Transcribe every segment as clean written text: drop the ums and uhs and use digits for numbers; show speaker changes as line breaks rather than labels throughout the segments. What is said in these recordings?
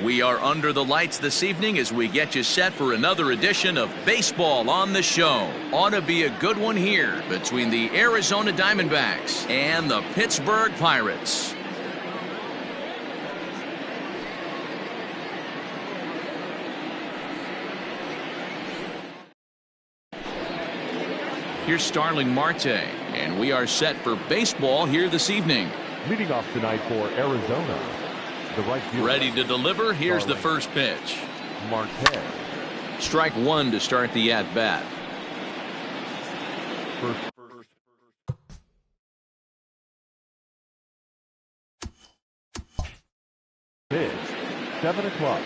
We are under the lights this evening as we get you set for another edition of Baseball on the Show. Ought to be a good one here between the Arizona Diamondbacks and the Pittsburgh Pirates. Here's Starling Marte, and we are set for baseball here this evening.
Leading off tonight for Arizona, the right fielder.
Ready to deliver. Here's the first pitch.
Marte.
Strike one to start the at-bat.
First. Pitch. 7 o'clock.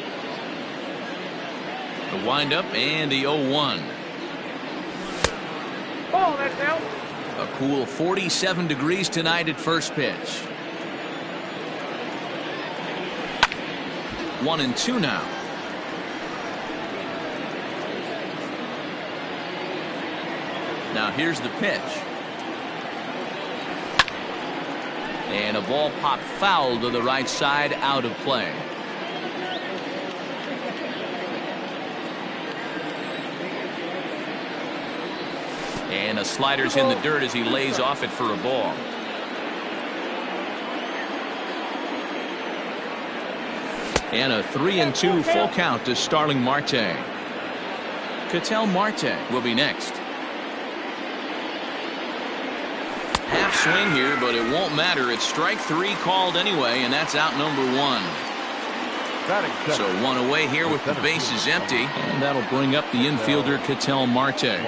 The windup and the 0-1.
Oh, that's out.
A cool 47 degrees tonight at first pitch. 1-2 now. Now here's the pitch. And a ball popped foul to the right side, out of play. And a slider's in the dirt as he lays off it for a ball. And a 3-2 full count to Starling Marte. Ketel Marte will be next. Half swing here, but it won't matter. It's strike three called anyway, and that's out number one. So one away here with the bases empty, and that'll bring up the infielder Ketel Marte.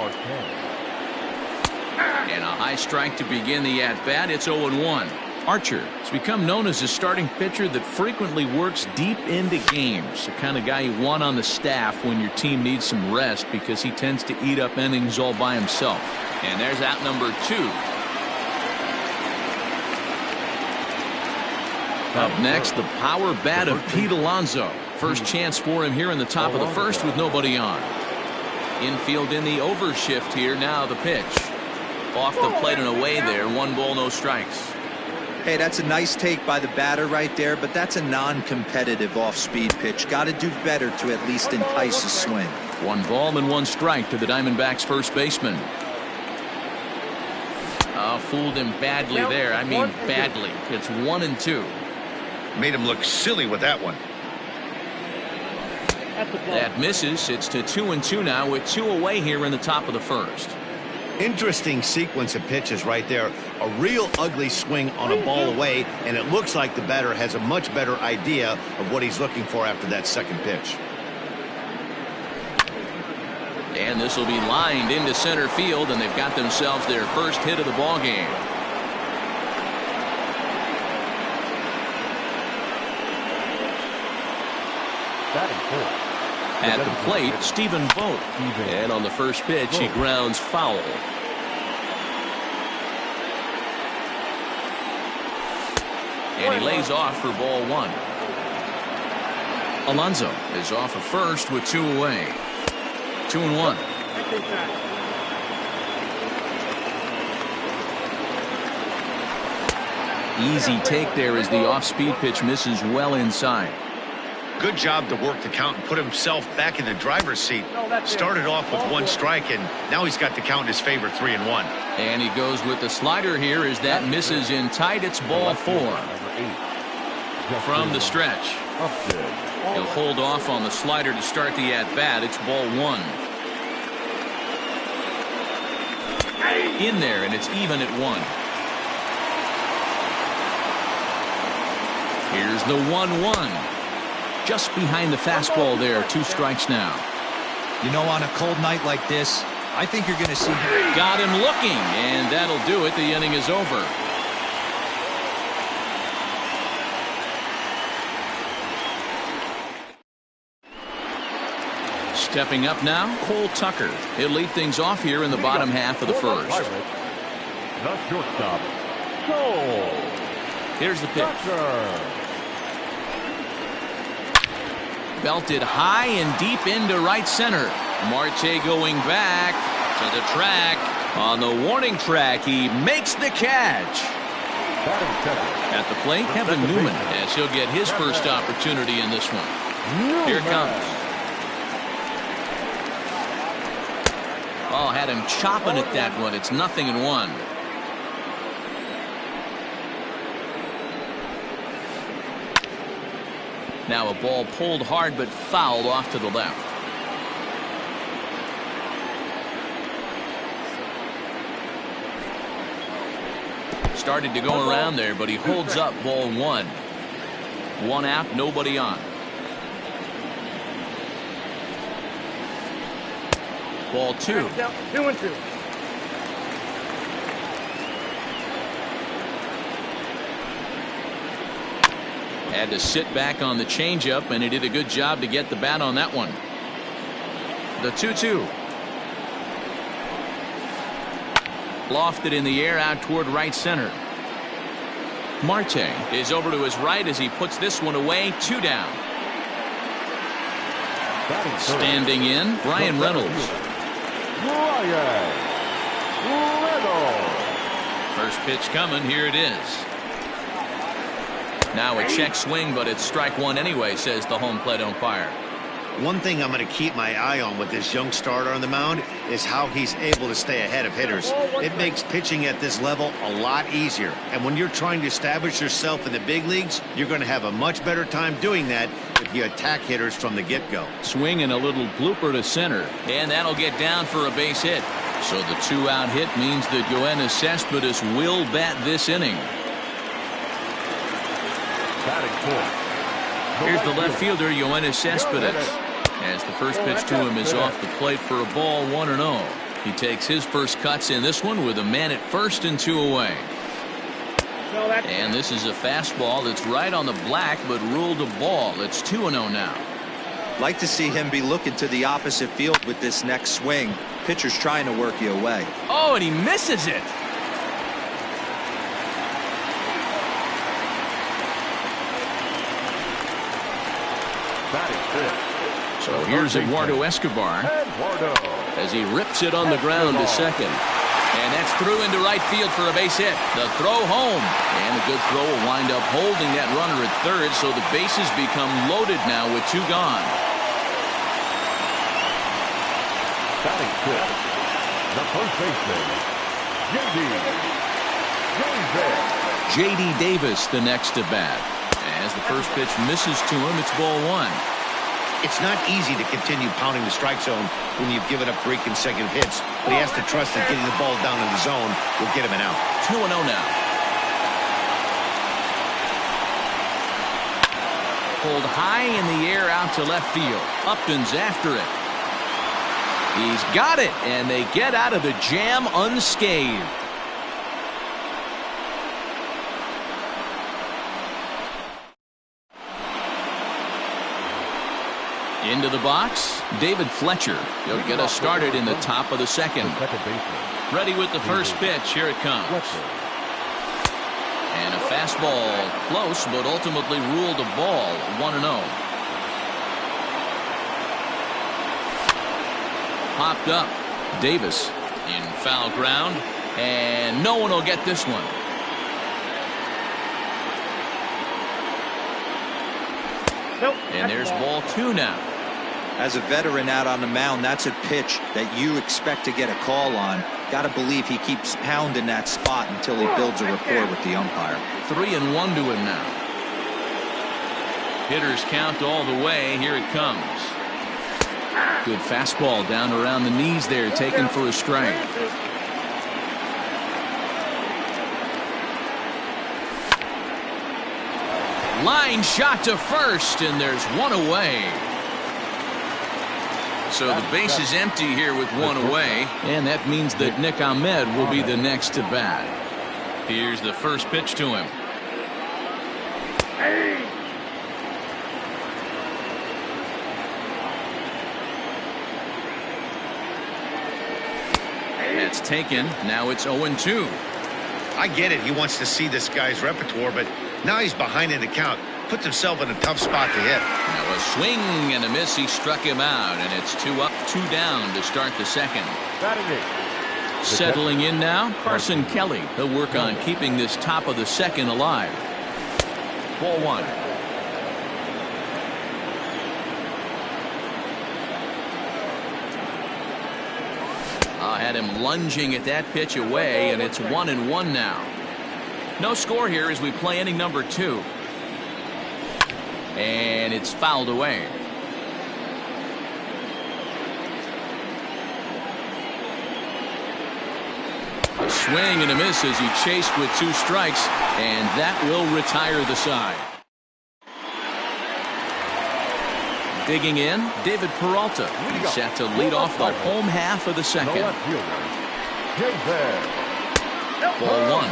And a high strike to begin the at-bat. It's 0-1. Archer has become known as a starting pitcher that frequently works deep into games. The kind of guy you want on the staff when your team needs some rest because he tends to eat up innings all by himself. And there's out number two. Up next, the power bat of Pete Alonso. First chance for him here in the top of the first with nobody on. Infield in the overshift here. Now the pitch. Off the plate and away there. 1 ball, no strikes.
Hey, that's a nice take by the batter right there, but that's a non-competitive off-speed pitch. Got to do better to at least entice a swing. 1
ball and 1 strike to the Diamondbacks first baseman. Fooled him badly there. I mean badly. It's 1-2.
Made him look silly with that one.
That misses. It's to 2-2 now with 2 away here in the top of the first.
Interesting sequence of pitches right there. A real ugly swing on a ball away, and it looks like the batter has a much better idea of what he's looking for after that second pitch.
And this will be lined into center field, and they've got themselves their first hit of the ball game. At the plate, Stephen Vogt. And on the first pitch, he grounds foul. And he lays off for ball 1. Alonso is off of first with 2 away. 2-1. Easy take there as the off-speed pitch misses well inside.
Good job to work the count and put himself back in the driver's seat. Started off with 1 strike, and now he's got the count in his favor, 3-1.
And he goes with the slider here as that misses in tight. It's ball 4. From the stretch. He'll hold off on the slider to start the at-bat. It's ball 1. In there, and it's even at 1. Here's the 1-1. Just behind the fastball there. 2 strikes now.
You know, on a cold night like this, I think you're going to see him.
Got him looking, and that'll do it. The inning is over. Stepping up now, Cole Tucker. He'll lead things off here in the bottom half of the first.
The shortstop, Cole.
Here's the pitch. Belted high and deep into right center. Marte going back to the track. On the warning track, he makes the catch.
Batting second.
At the plate, Kevin Newman, as he'll get his first opportunity in this one. Here it comes. Oh, had him chopping at that one. It's 0-1. Now a ball pulled hard but fouled off to the left. Started to go around there, but he holds up. Ball 1. 1 out, nobody on. Ball 2.
2-2.
Had to sit back on the changeup, and he did a good job to get the bat on that one. The 2-2. Lofted in the air out toward right center. Marte is over to his right as he puts this one away. 2 down. Standing in, Brian Reynolds. First pitch coming. Here it is. Now a check swing, but it's strike 1 anyway, says the home plate umpire.
One thing I'm going to keep my eye on with this young starter on the mound is how he's able to stay ahead of hitters. It makes pitching at this level a lot easier. And when you're trying to establish yourself in the big leagues, you're going to have a much better time doing that if you attack hitters from the get-go.
Swing and a little blooper to center, and that'll get down for a base hit. So the 2-out hit means that Yoenis Cespedes will bat this inning. Here's the left fielder, Yoenis Cespedes, as the first pitch to him is off the plate for a ball. 1-0. He takes his first cuts in this one with a man at first and 2 away. And this is a fastball that's right on the black but ruled a ball. It's 2-0 now.
Like to see him be looking to the opposite field with this next swing. Pitcher's trying to work you away.
Oh, and he misses it. So here's Eduardo Escobar as he rips it on the ground to second. And that's through into right field for a base hit. The throw home. And a good throw will wind up holding that runner at third, so the bases become loaded now with 2 gone.
Batting fifth, the first baseman,
J.D. Davis, the next to bat. As the first pitch misses to him, it's ball 1.
It's not easy to continue pounding the strike zone when you've given up 3 consecutive hits, but he has to trust that getting the ball down in the zone will get him an out.
2-0 now. Pulled high in the air out to left field. Upton's after it. He's got it, and they get out of the jam unscathed. Into the box, David Fletcher. He'll get us started in the top of the second. Ready with the first pitch. Here it comes. And a fastball close, but ultimately ruled a ball. 1-0. Popped up. Davis in foul ground, and no one will get this one. And there's ball 2 now.
As a veteran out on the mound, that's a pitch that you expect to get a call on. Got to believe he keeps pounding that spot until he builds a rapport with the umpire.
3-1 to him now. Hitters count all the way. Here it comes. Good fastball down around the knees there, taken for a strike. Line shot to first, and there's 1 away. So the base is empty here with 1 away, and that means that Nick Ahmed will be the next to bat. Here's the first pitch to him. That's taken. Now it's 0-2.
I get it. He wants to see this guy's repertoire, but now he's behind in the count. Puts himself in a tough spot to hit.
Now a swing and a miss. He struck him out, and it's 2 up, 2 down to start the second. Settling in now, Carson Kelly. He'll work on keeping this top of the second alive. Ball one. Had him lunging at that pitch away, and it's 1-1 now. No score here as we play inning number 2. And it's fouled away. A swing and a miss as he chased with 2 strikes, and that will retire the side. Digging in, David Peralta. He's set to lead off the home half of the second. Ball one.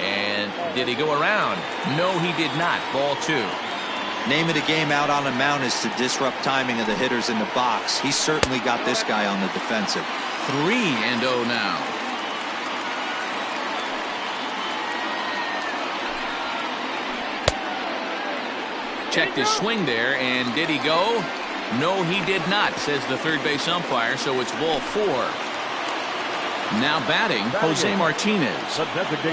And did he go around? No, he did not. Ball 2.
Name of the game out on the mound is to disrupt timing of the hitters in the box. He's certainly got this guy on the defensive.
3-0 now. Checked his swing there, and did he go? No, he did not, says the third base umpire, so it's ball 4. Now batting, Jose Martinez.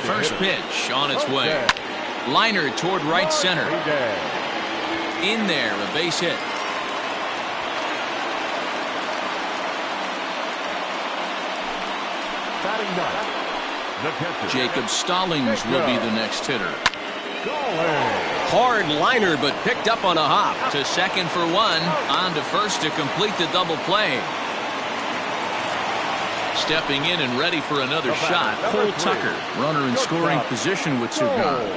First pitch on its way. Liner toward right center. In there, a base hit. Jacob Stallings will be the next hitter. Hard liner, but picked up on a hop. To second for 1. On to first to complete the double play. Stepping in and ready for another shot, Cole Tucker. Runner in scoring position with 2 gone.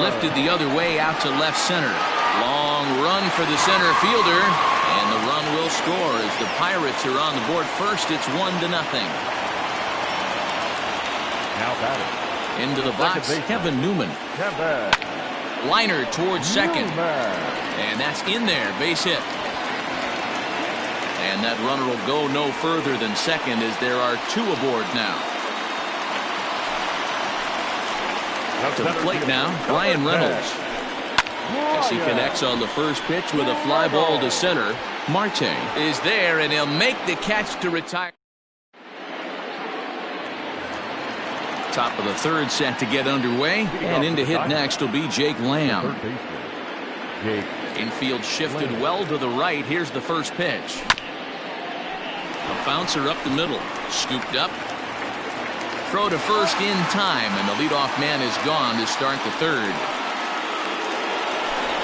Lifted the other way out to left center. Long run for the center fielder. And the run will score as the Pirates are on the board first. It's 1-0.
Now batting.
Into the box, Kevin Newman. Liner towards second. And that's in there, base hit. And that runner will go no further than second as there are 2 aboard now. To the plate now, Brian Reynolds. As he connects on the first pitch with a fly ball to center. Marte is there, and he'll make the catch to retire. Top of the third set to get underway, and in to hit next will be Jake Lamb. Infield shifted well to the right. Here's the first pitch. A bouncer up the middle, scooped up. Throw to first in time, and the leadoff man is gone to start the third.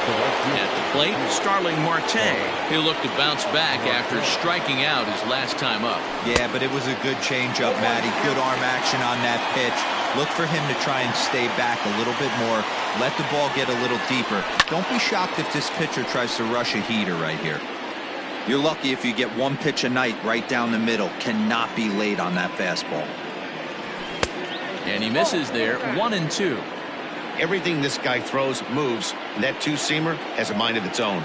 At the plate, Starling Marte. He'll look to bounce back after striking out his last time up.
Yeah, but it was a good changeup, Matty. Good arm action on that pitch. Look for him to try and stay back a little bit more. Let the ball get a little deeper. Don't be shocked if this pitcher tries to rush a heater right here. You're lucky if you get 1 pitch a night right down the middle. Cannot be late on that fastball.
And he misses there, 1-2.
Everything this guy throws moves, and that 2-seamer has a mind of its own.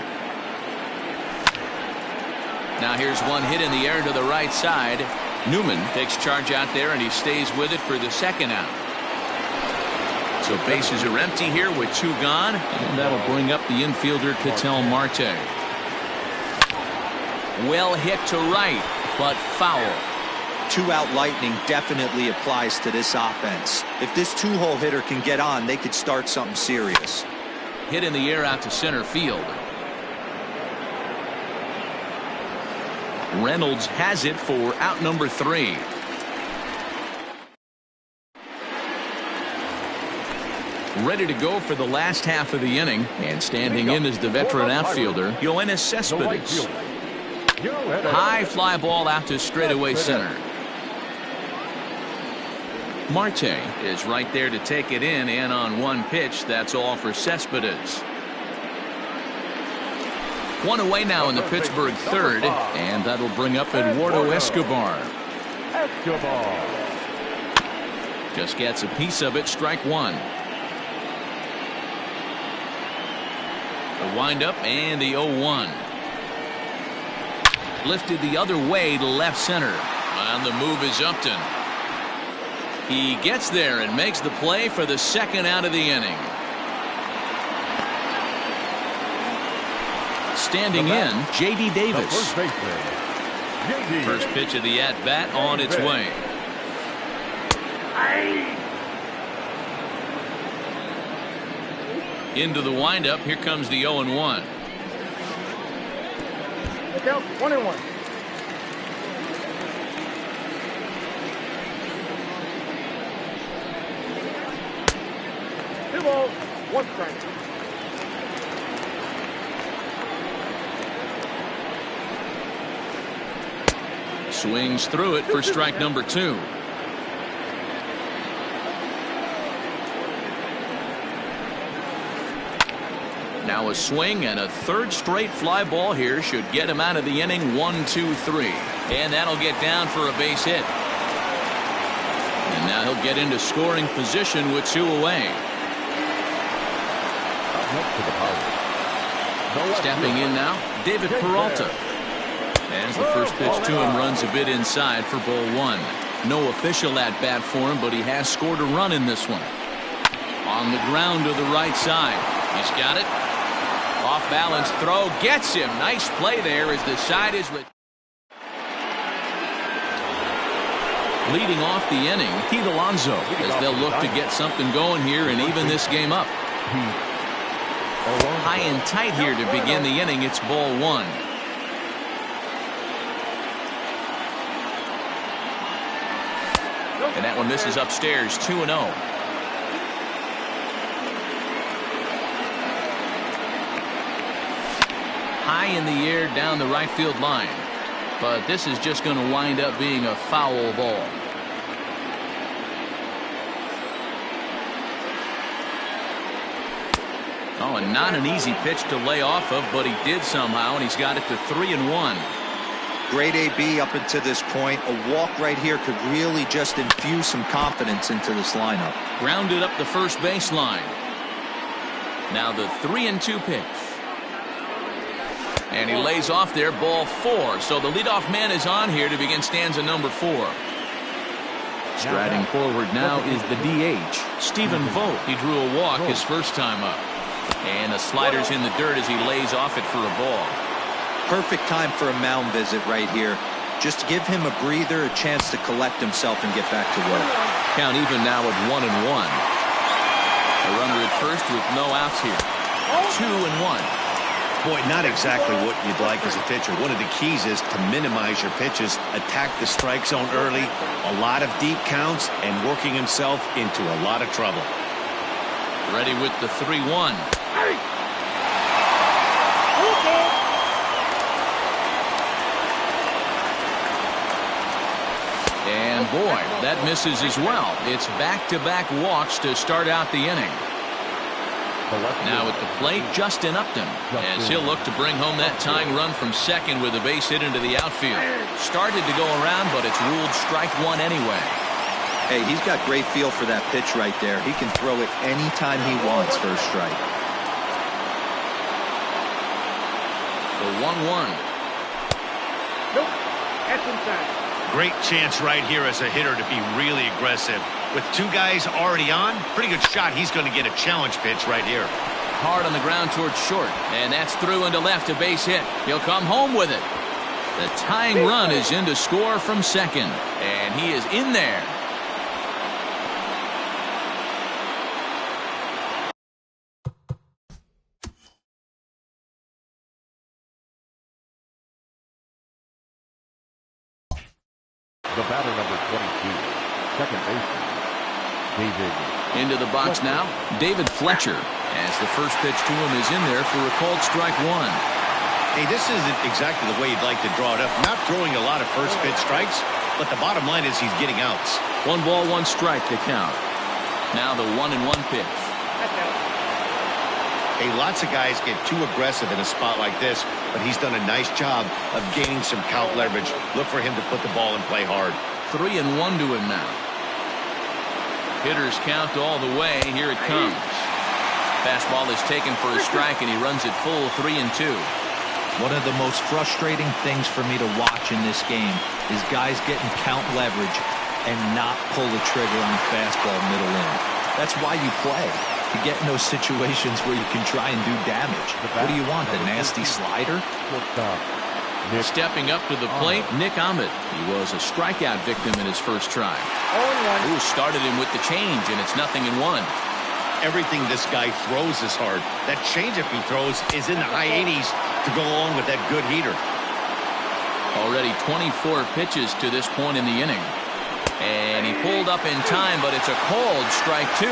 Now here's one hit in the air to the right side. Newman takes charge out there, and he stays with it for the second out. So bases are empty here with 2 gone, and that'll bring up the infielder Ketel Marte. Well hit to right, but foul.
2-out lightning definitely applies to this offense. If this 2-hole hitter can get on, they could start something serious.
Hit in the air out to center field. Reynolds has it for out number 3. Ready to go for the last half of the inning, and standing in is the veteran outfielder Yoenis Cespedes. High fly ball out to straightaway center. Marte is right there to take it in, and on 1 pitch, that's all for Cespedes. 1 away now in the Pittsburgh third, and that'll bring up Eduardo Escobar. Just gets a piece of it, strike 1. The windup and the 0-1. Lifted the other way to left center. On the move is Upton. He gets there and makes the play for the second out of the inning. standing in, J.D.
The
Davis.
first baseman, J.D.
First pitch of the at-bat on its way. Into the windup. Here comes the 0-1.
Look out, 1-1. Two balls, one strike.
Swings through it for strike number 2. Now a swing and a third straight fly ball here should get him out of the inning. 1-2-3, and that'll get down for a base hit. And now he'll get into scoring position with 2 away. Stepping in now, David Peralta. As the first pitch to him runs a bit inside for ball 1. No official at bat for him, but he has scored a run in this one. On the ground to the right side. He's got it. Off balance throw gets him. Nice play there as the side is leading off the inning. Pete Alonso, as they'll look to get something going here and even this game up. High and tight here to begin the inning. It's ball 1. And that one misses upstairs. 2-0. High in the air down the right field line. But this is just going to wind up being a foul ball. Oh, and not an easy pitch to lay off of, but he did somehow, and he's got it to 3-1.
Great AB up until this point. A walk right here could really just infuse some confidence into this lineup.
Grounded up the first baseline. Now the 3-2 pitch. And he lays off there, ball 4. So the leadoff man is on here to begin stanza number 4. Striding forward now is the DH, Stephen Vogt. He drew a walk his first time up. And the slider's in the dirt as he lays off it for a ball.
Perfect time for a mound visit right here. Just give him a breather, a chance to collect himself and get back to work.
Count even now at 1-1. A runner at first with no outs here. 2-1.
Boy, not exactly what you'd like as a pitcher. One of the keys is to minimize your pitches, attack the strike zone early, a lot of deep counts, and working himself into a lot of trouble.
Ready with the 3-1. And boy, that misses as well. It's back-to-back walks to start out the inning. Now at the plate, Justin Upton, as he'll look to bring home that tying run from second with a base hit into the outfield. Started to go around, but it's ruled strike 1 anyway.
Hey, he's got great feel for that pitch right there. He can throw it anytime he wants for a strike.
The 1-1.
Nope, that's inside.
Great chance right here as a hitter to be really aggressive. With 2 guys already on, pretty good shot. He's going to get a challenge pitch right here.
Hard on the ground towards short, and that's through into left, a base hit. He'll come home with it. The tying run is in to score from second, and he is in there.
The batter number 22, second baseman, David.
Into the box now, David Fletcher, as the first pitch to him is in there for a called strike 1.
Hey, this isn't exactly the way you'd like to draw it up. Not throwing a lot of first pitch strikes, but the bottom line is he's getting outs.
1 ball, 1 strike to count. Now the 1-1 pitch.
Hey, lots of guys get too aggressive in a spot like this, but he's done a nice job of gaining some count leverage. Look for him to put the ball and play hard.
3-1 to him now. Hitters count all the way. Here it comes. Fastball is taken for a strike, and he runs it full 3-2.
One of the most frustrating things for me to watch in this game is guys getting count leverage and not pull the trigger on fastball middle in. That's why you play. to get in those situations where you can try and do damage. What do you want, the nasty slider?
Stepping up to the plate, Nick Ahmed. He was a strikeout victim in his first try.
0-1.
Ooh, started him with the change, and it's 0-1.
Everything this guy throws is hard. That changeup he throws is in the high 80s to go along with that good heater.
Already 24 pitches to this point in the inning. And he pulled up in time, but it's a called strike 2.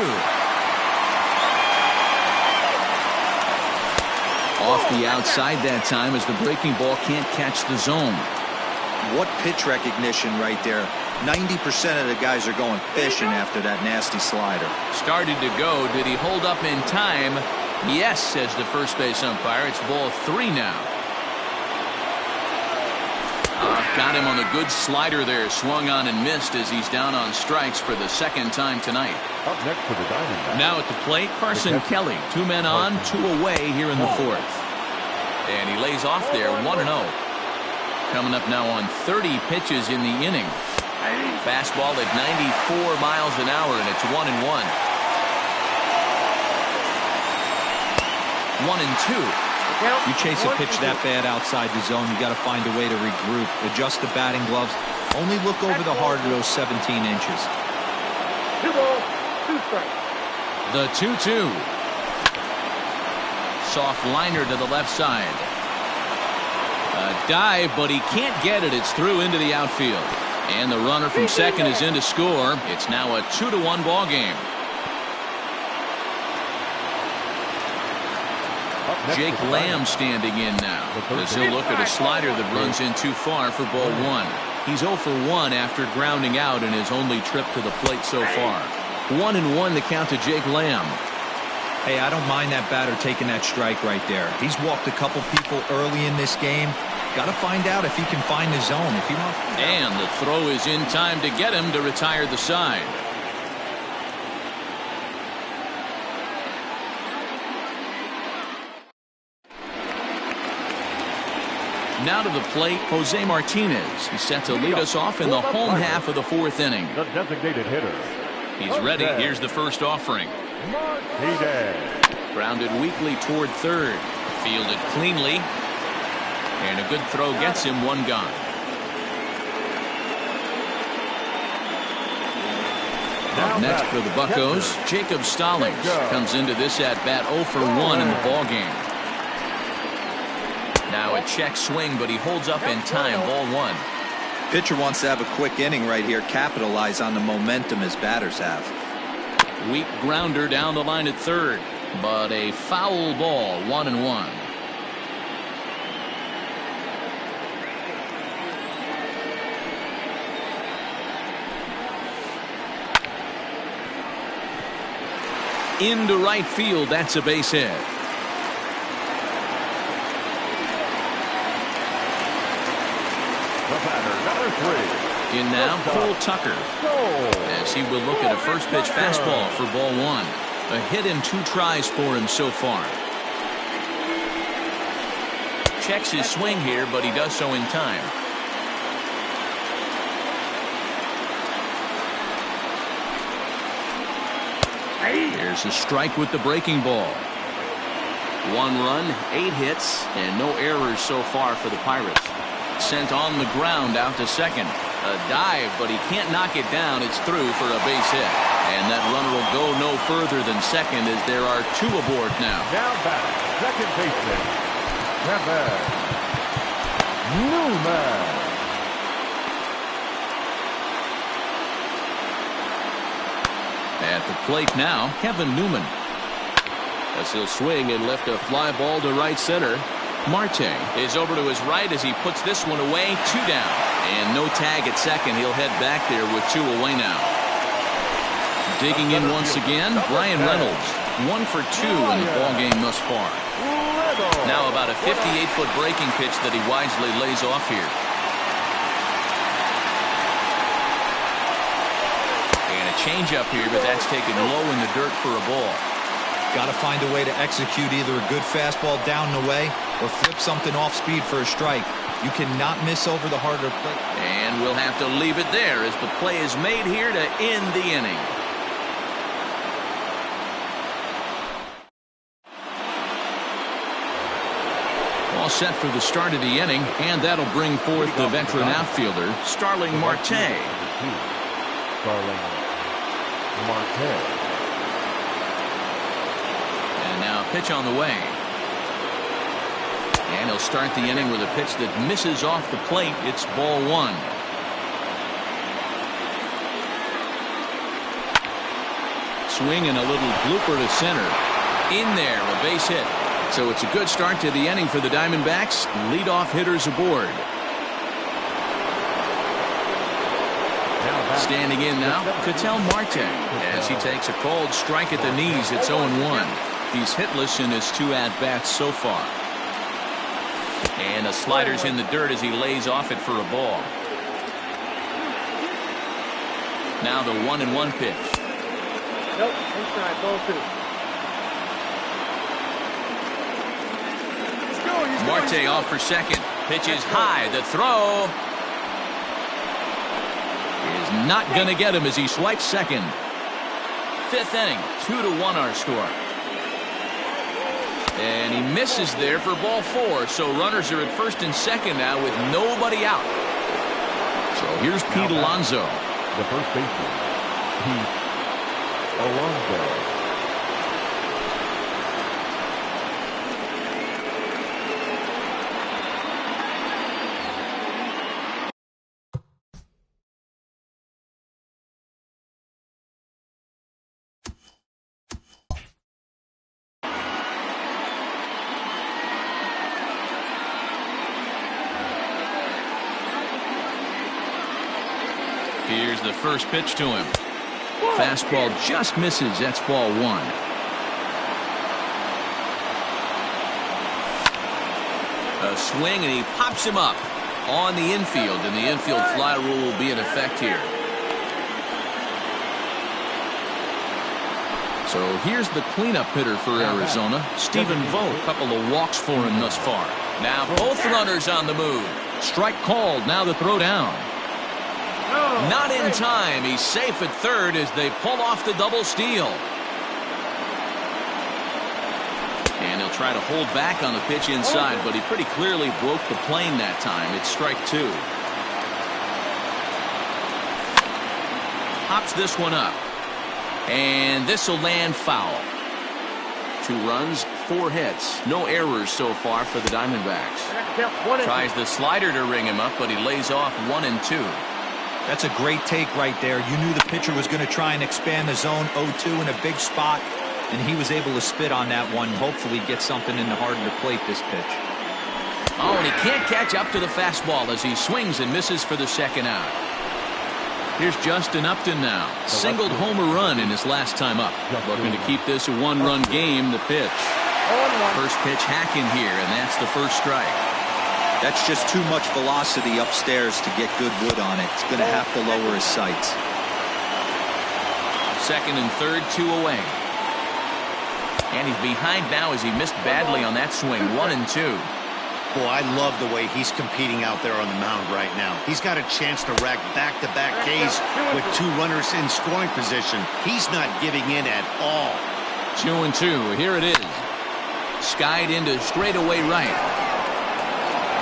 Off the outside that time as the breaking ball can't catch the zone.
What pitch recognition right there. 90% of the guys are going fishing after that nasty slider.
Started to go. Did he hold up in time? Yes, says the first base umpire. It's ball 3 now. Got him on a good slider there. Swung on and missed as he's down on strikes for the second time tonight.
Up next for the Diamondbacks.
Now at the plate, Carson Kelly. 2 men on, 2 away here in the 4th. And he lays off there, 1-0. Coming up now on 30 pitches in the inning. Fastball at 94 miles an hour, and it's 1-1. 1-2.
You chase a pitch that bad outside the zone, you got to find a way to regroup, adjust the batting gloves, only look over the heart of those 17 inches.
2 balls, 2 strikes.
The 2-2. Soft liner to the left side. A dive, but he can't get it. It's through into the outfield. And the runner from second is in to score. It's now a 2-1 ball game. Jake Lamb standing in now as he'll look at a slider that runs in too far for ball 1. He's 0 for 1 after grounding out in his only trip to the plate so far. 1-1 the count to Jake Lamb.
Hey, I don't mind that batter taking that strike right there. He's walked a couple people early in this game. Got to find out if he can find the zone. If he wants.
And the throw is in time to get him to retire the side. Now to the plate, Jose Martinez. He's set to lead us off in the home half of the 4th inning.
The designated hitter.
He's ready. Here's the first offering.
Martinez.
Grounded weakly toward third. Fielded cleanly. And a good throw gets him 1 gone. Up next for the Buccos, Jacob Stallings comes into this at-bat 0 for 1 in the ballgame. Now a check swing, but he holds up in time. Ball 1.
Pitcher wants to have a quick inning right here, capitalize on the momentum his batters have.
Weak grounder down the line at third, but a foul ball. 1-1. Into right field. That's a base hit.
The batter, number 3.
In now, Cole Tucker, as he will look at a first pitch fastball for ball 1. A hit in 2 tries for him so far. Checks his swing here, but he does so in time. Here's a strike with the breaking ball. 1 run, 8 hits, and no errors so far for the Pirates. Sent on the ground out to second. A dive, but he can't knock it down. It's through for a base hit. And that runner will go no further than second as there are 2 aboard now.
Now back, second baseman, Kevin Newman.
At the plate now, Kevin Newman. As he'll swing and lift a fly ball to right center. Marte is over to his right as he puts this one away. 2 down. And no tag at second. He'll head back there with 2 away now. Digging in once again, Brian Reynolds. 1 for 2 in the ballgame thus far. Now about a 58-foot breaking pitch that he wisely lays off here. And a changeup here, but that's taken low in the dirt for a ball.
Got to find a way to execute either a good fastball down and away or flip something off speed for a strike. You cannot miss over the harder plate.
And we'll have to leave it there as the play is made here to end the inning. all set for the start of the inning, and that'll bring forth the veteran outfielder, Starling Marte.
Starling Marte.
And now pitch on the way. And he'll start the inning with a pitch that misses off the plate. It's ball one. Swing and a little blooper to center. In there, a base hit. So it's a good start to the inning for the Diamondbacks. Leadoff hitters aboard. Standing in now, Ketel Marte, as he takes a cold strike at the knees. It's 0-1. He's hitless in his 2 at-bats so far. And a slider's in the dirt as he lays off it for a ball. Now the 1-1 pitch.
Nope, inside, ball 2.
Marte off for second. Pitch is high. The throw is not going to get him as he swipes second. 5th inning, 2-1 our score. And he misses there for ball 4. So runners are at first and second now with nobody out. So here's Pete Alonso.
The first baseman, Pete Alonso.
Here's the first pitch to him. Fastball just misses. That's ball 1. A swing, and he pops him up on the infield, and the infield fly rule will be in effect here. So here's the cleanup hitter for Arizona, Stephen Vogt. A couple of walks for him thus far. Now both runners on the move. Strike called. Now the throw down. Not in time. He's safe at third as they pull off the double steal. And he'll try to hold back on the pitch inside, but he pretty clearly broke the plane that time. It's strike 2. Hops this one up. And this will land foul. 2 runs, 4 hits. No errors so far for the Diamondbacks. Tries the slider to ring him up, but he lays off 1 and 2.
That's a great take right there. You knew the pitcher was going to try and expand the zone. 0-2 in a big spot, and he was able to spit on that one. Hopefully get something in the heart of the plate this pitch.
Oh, and he can't catch up to the fastball as he swings and misses for the second out. Here's Justin Upton now. Singled homer run in his last time up. Looking to keep this a 1-run game. The pitch. First pitch hacking here, and that's the first strike.
That's just too much velocity upstairs to get good wood on it. It's going to have to lower his sights.
Second and third, 2 away. And he's behind now as he missed badly on that swing. 1 and 2.
Boy, I love the way he's competing out there on the mound right now. He's got a chance to rack back-to-back Ks with 2 runners in scoring position. He's not giving in at all.
2 and 2. Here it is. Skied into straightaway right.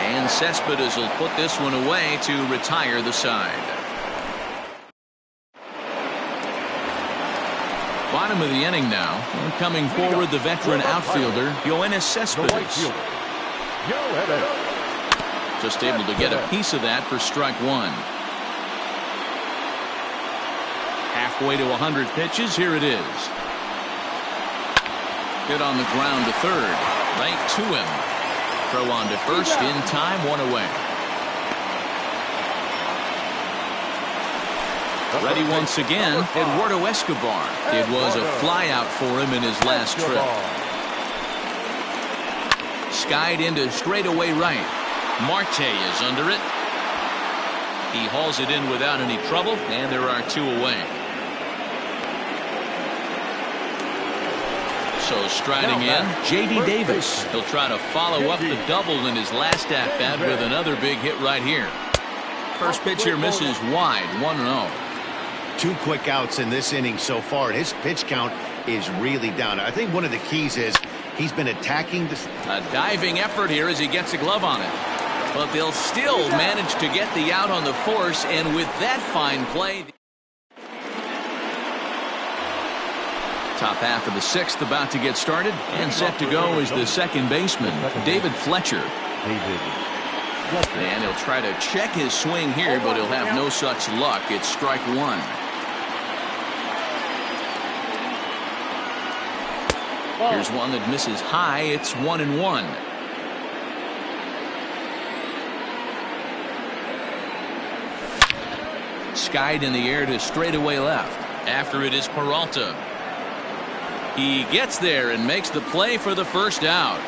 And Cespedes will put this one away to retire the side. Bottom of the inning now. And coming forward, the veteran outfielder, Yoenis Cespedes. Just able to get a piece of that for strike 1. Halfway to 100 pitches. Here it is. Hit on the ground to third. Right to him. Throw on to first in time, 1 away. Ready once again, Eduardo Escobar. It was a fly out for him in his last trip. Skied into straightaway right. Marte is under it. He hauls it in without any trouble, and there are 2 away. So striding in, J.D. Davis. He'll try to follow up the double in his last at-bat with another big hit right here. First pitch here misses wide, 1-0.
2 quick outs in this inning so far, and his pitch count is really down. I think one of the keys is He's been attacking the...
A diving effort here as he gets a glove on it. But they'll still manage to get the out on the force, and with that fine play... Top half of the sixth about to get started, and set to go is the second baseman, David Fletcher. And he'll try to check his swing here, but he'll have no such luck. It's strike one. Here's one that misses high. It's 1-1. Skied in the air to straightaway left. After it is Peralta. He gets there and makes the play for the first out.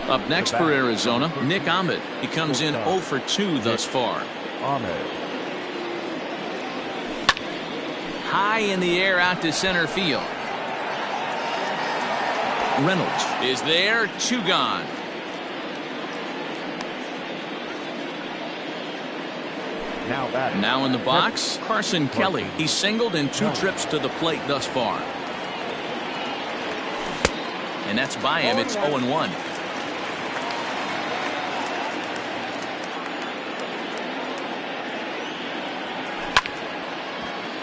Up next for Arizona, Nick Ahmed. He comes in 0 for 2 thus far. High in the air out to center field. Reynolds is there, 2 gone. Now in the box, Carson Kelly. He's singled in 2 trips to the plate thus far. And that's by him. It's 0-1.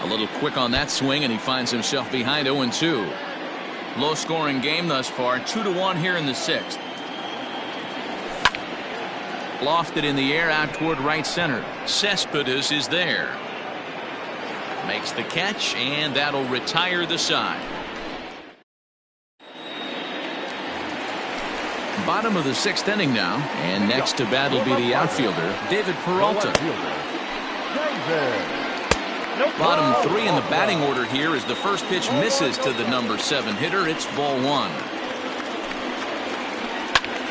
A little quick on that swing, and he finds himself behind 0-2. Low scoring game thus far, 2-1 here in the sixth. Lofted in the air out toward right center. Cespedes is there. Makes the catch, and that'll retire the side. Bottom of the sixth inning now, and next to bat will be the outfielder, David Peralta. Bottom 3 in the batting order here as the first pitch misses to the number 7 hitter. It's ball 1.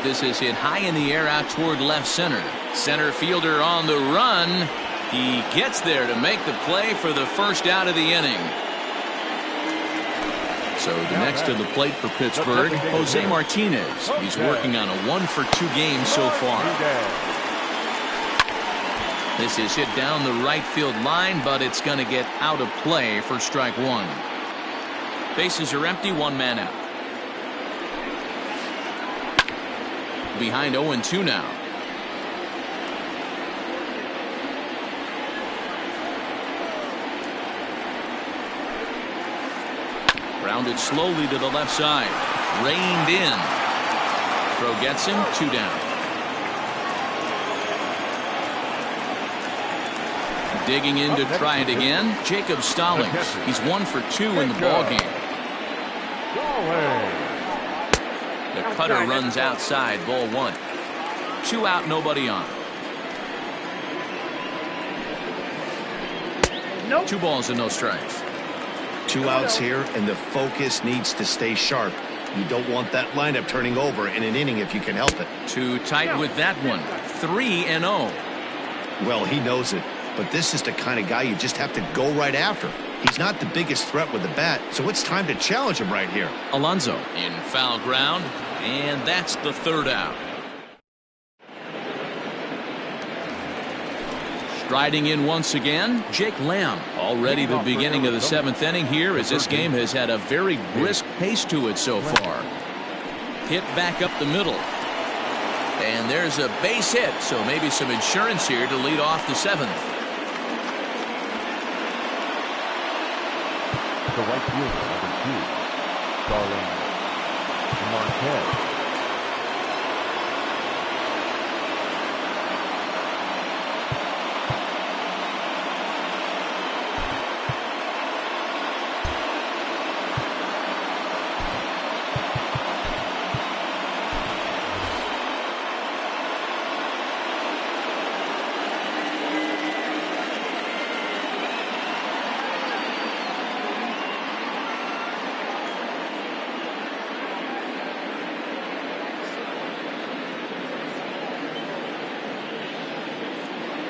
This is hit high in the air out toward left center. Center fielder on the run. He gets there to make the play for the first out of the inning. So the next to the plate for Pittsburgh, Jose Martinez. He's working on a 1 for 2 game so far. This is hit down the right field line, but it's going to get out of play for strike 1. Bases are empty, 1 man out. Behind 0-2 now. Grounded slowly to the left side. Reined in. Throw gets him, 2 down. Digging in to try it again, Jacob Stallings. He's 1 for 2 in the ballgame. The cutter runs outside, ball 1. 2 out, nobody on. 2 balls and no strikes.
2 outs here, and the focus needs to stay sharp. You don't want that lineup turning over in an inning if you can help it.
Too tight with that one. 3-0.
Well, he knows it, but this is the kind of guy you just have to go right after. He's not the biggest threat with the bat, so it's time to challenge him right here.
Alonso in foul ground, and that's the 3rd out. Striding in once again, Jake Lamb. Already the beginning of the 7th inning here, as this game has had a very brisk pace to it so far. Hit back up the middle. And there's a base hit, so maybe some insurance here to lead off the 7th.
The right fielder, number 2, Darling Marquez.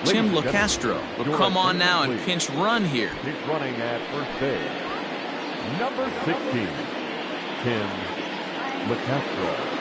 Tim LaCastro will come on now and pinch run here.
He's running at first base. Number 16, Tim LaCastro.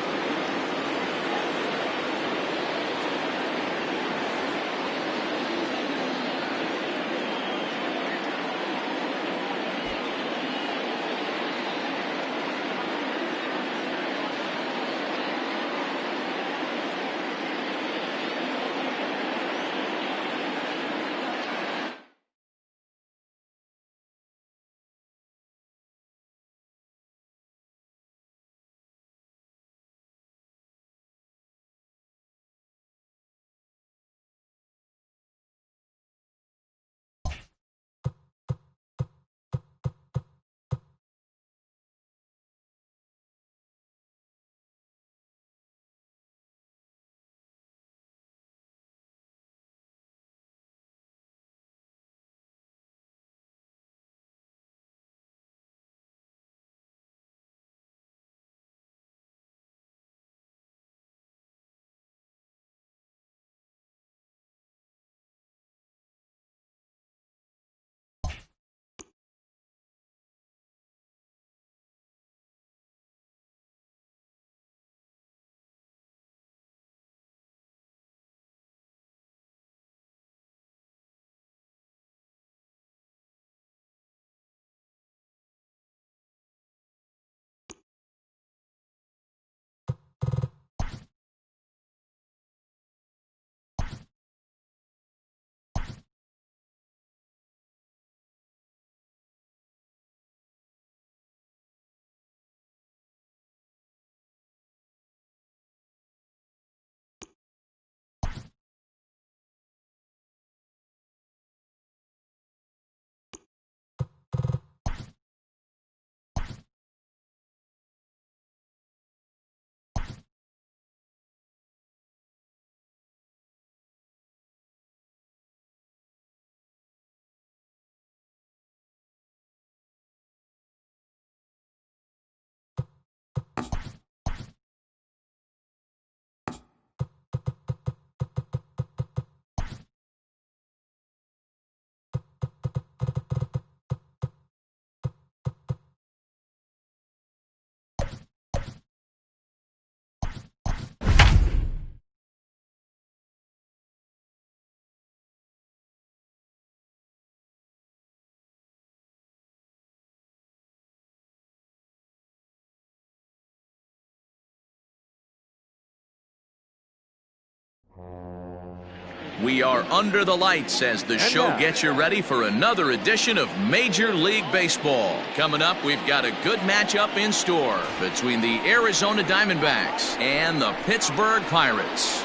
We are under the lights as the show gets you ready for another edition of Major League Baseball. Coming up, we've got a good matchup in store between the Arizona Diamondbacks and the Pittsburgh Pirates.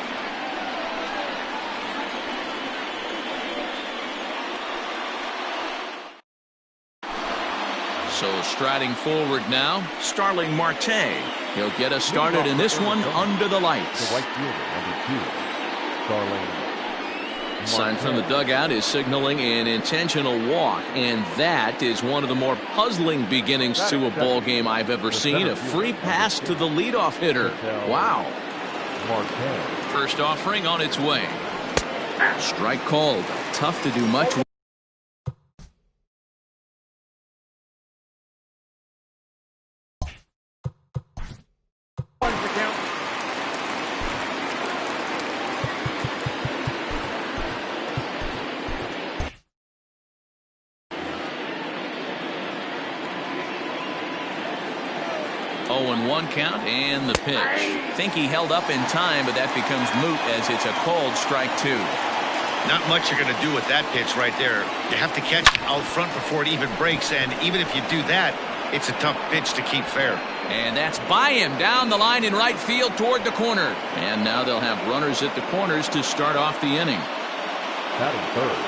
So striding forward now, Starling Marte. He'll get us started in this one under the lights.
The right fielder, number 2, Starling.
Sign from the dugout is signaling an intentional walk, and that is one of the more puzzling beginnings to a ball game I've ever seen. A free pass to the leadoff hitter. Wow. First offering on its way. Strike called. Tough to do much. And 1 count and the pitch. Think he held up in time, but that becomes moot as it's a called strike 2.
Not much you're going to do with that pitch right there. You have to catch it out front before it even breaks, and even if you do that, it's a tough pitch to keep fair.
And that's by him down the line in right field toward the corner. And now they'll have runners at the corners to start off the inning.
Batting third.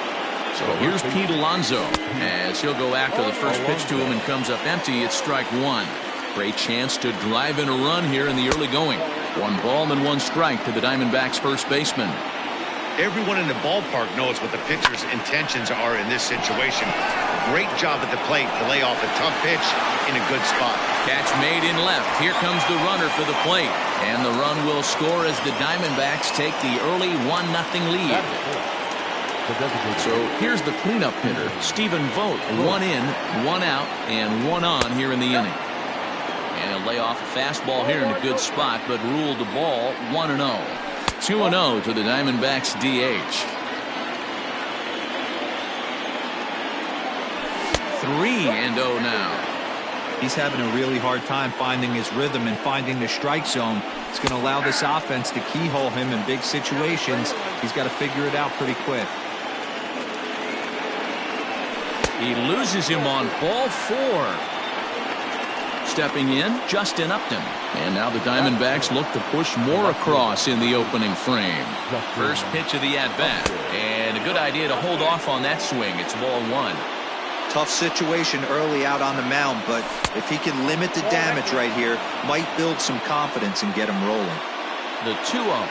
So here's Pete Alonso as he'll go after the first pitch to him and comes up empty. It's strike 1. Great chance to drive in a run here in the early going. 1 ball and 1 strike to the Diamondbacks first baseman.
Everyone in the ballpark knows what the pitcher's intentions are in this situation. Great job at the plate to lay off a tough pitch in a good spot.
Catch made in left. Here comes the runner for the plate. And the run will score as the Diamondbacks take the early 1-0 lead. So here's the cleanup hitter, Stephen Vogt. 1 in, 1 out, and 1 on here in the inning. And he'll lay off a fastball here in a good spot, but ruled the ball 1-0. 2-0 to the Diamondbacks DH. 3-0 now.
He's having a really hard time finding his rhythm and finding the strike zone. It's going to allow this offense to keyhole him in big situations. He's got to figure it out pretty quick.
He loses him on ball 4. Stepping in, Justin Upton. And now the Diamondbacks look to push more across in the opening frame. First pitch of the at-bat. And a good idea to hold off on that swing. It's ball 1.
Tough situation early out on the mound, but if he can limit the damage right here, might build some confidence and get him rolling.
The 2-0.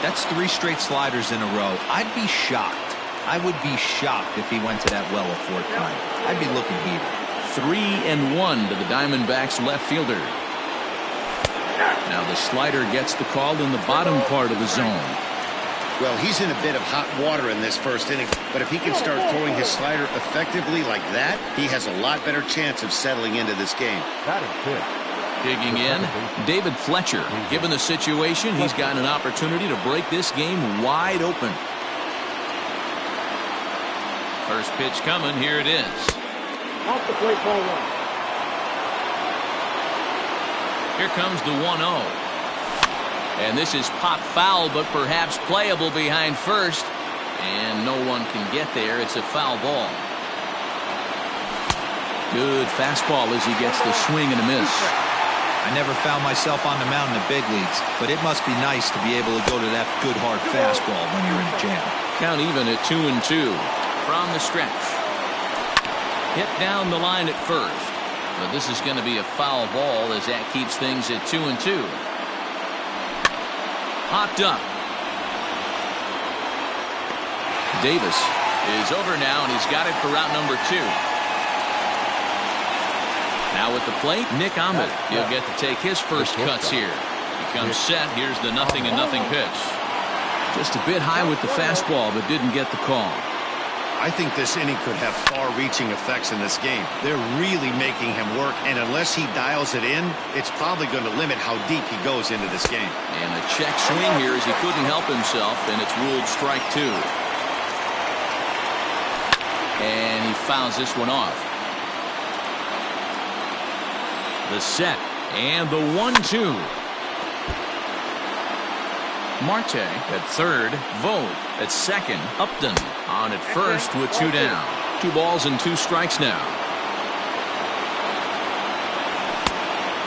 That's 3 straight sliders in a row. I'd be shocked. I would be shocked if he went to that well a 4th time. I'd be looking heated.
3-1 to the Diamondbacks left fielder. Now the slider gets the call in the bottom part of the zone.
Well, he's in a bit of hot water in this first inning, but if he can start throwing his slider effectively like that, he has a lot better chance of settling into this game.
Digging in, David Fletcher. Given the situation, he's got an opportunity to break this game wide open. First pitch coming. Here it is.
Off the plate, ball 1.
Here comes the 1-0. And this is pop foul, but perhaps playable behind first. And no one can get there. It's a foul ball. Good fastball as he gets the swing and a miss.
I never found myself on the mound in the big leagues, but it must be nice to be able to go to that good hard fastball when you're in a jam.
Count even at 2-2 from the stretch. Hit down the line at first. But this is going to be a foul ball as that keeps things at 2-2. Popped up. Davis is over now, and he's got it for route number 2. Now at the plate, Nick Ahmed. He'll get to take his first cuts here. He comes set. Here's the 0-0 pitch. Just a bit high with the fastball, but didn't get the call.
I think this inning could have far-reaching effects in this game. They're really making him work, and unless he dials it in, it's probably going to limit how deep he goes into this game.
And a check swing here as he couldn't help himself, and it's ruled strike 2. And he fouls this one off. The set and the 1-2. Marte at third. Vogt at second. Upton on at first with 2 down. 2 balls and 2 strikes now.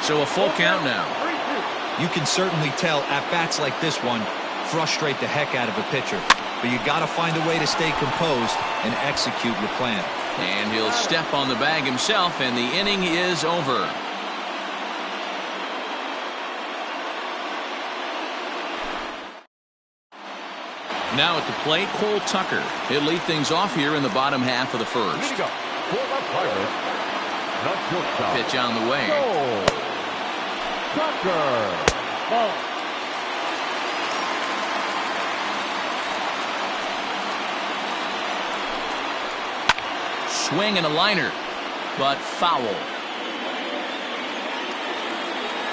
So a full count now.
You can certainly tell at-bats like this one frustrate the heck out of a pitcher. But you got to find a way to stay composed and execute your plan.
And he'll step on the bag himself, and the inning is over. Now at the plate, Cole Tucker. He'll lead things off here in the bottom half of the first.
Here we go. For the Pirates, the shortstop.
Pitch on the way.
Cole Tucker.
Ball.
Swing and a liner, but foul.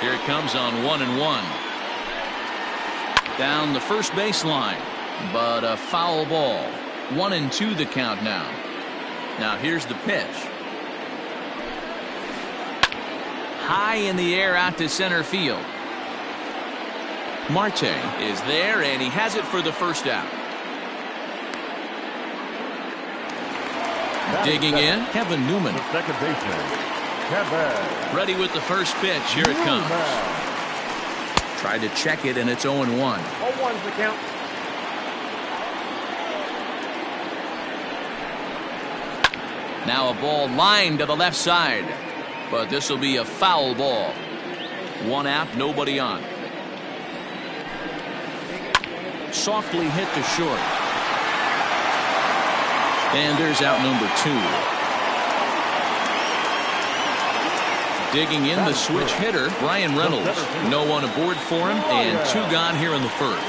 Here it comes on 1-1. Down the first baseline, but a foul ball. 1-2 the count now. Now here's the pitch. High in the air out to center field. Marte is there, and he has it for the first out. Digging in, Kevin Newman.
The second baseman, Kevin.
Ready with the first pitch. Here it comes. Tried to check it, and it's 0-1.
0-1's the count.
Now a ball lined to the left side, but this will be a foul ball. 1 out, nobody on. Softly hit to short. And there's out number 2. Digging in, the switch hitter, Brian Reynolds. No one aboard for him, and 2 gone here in the first.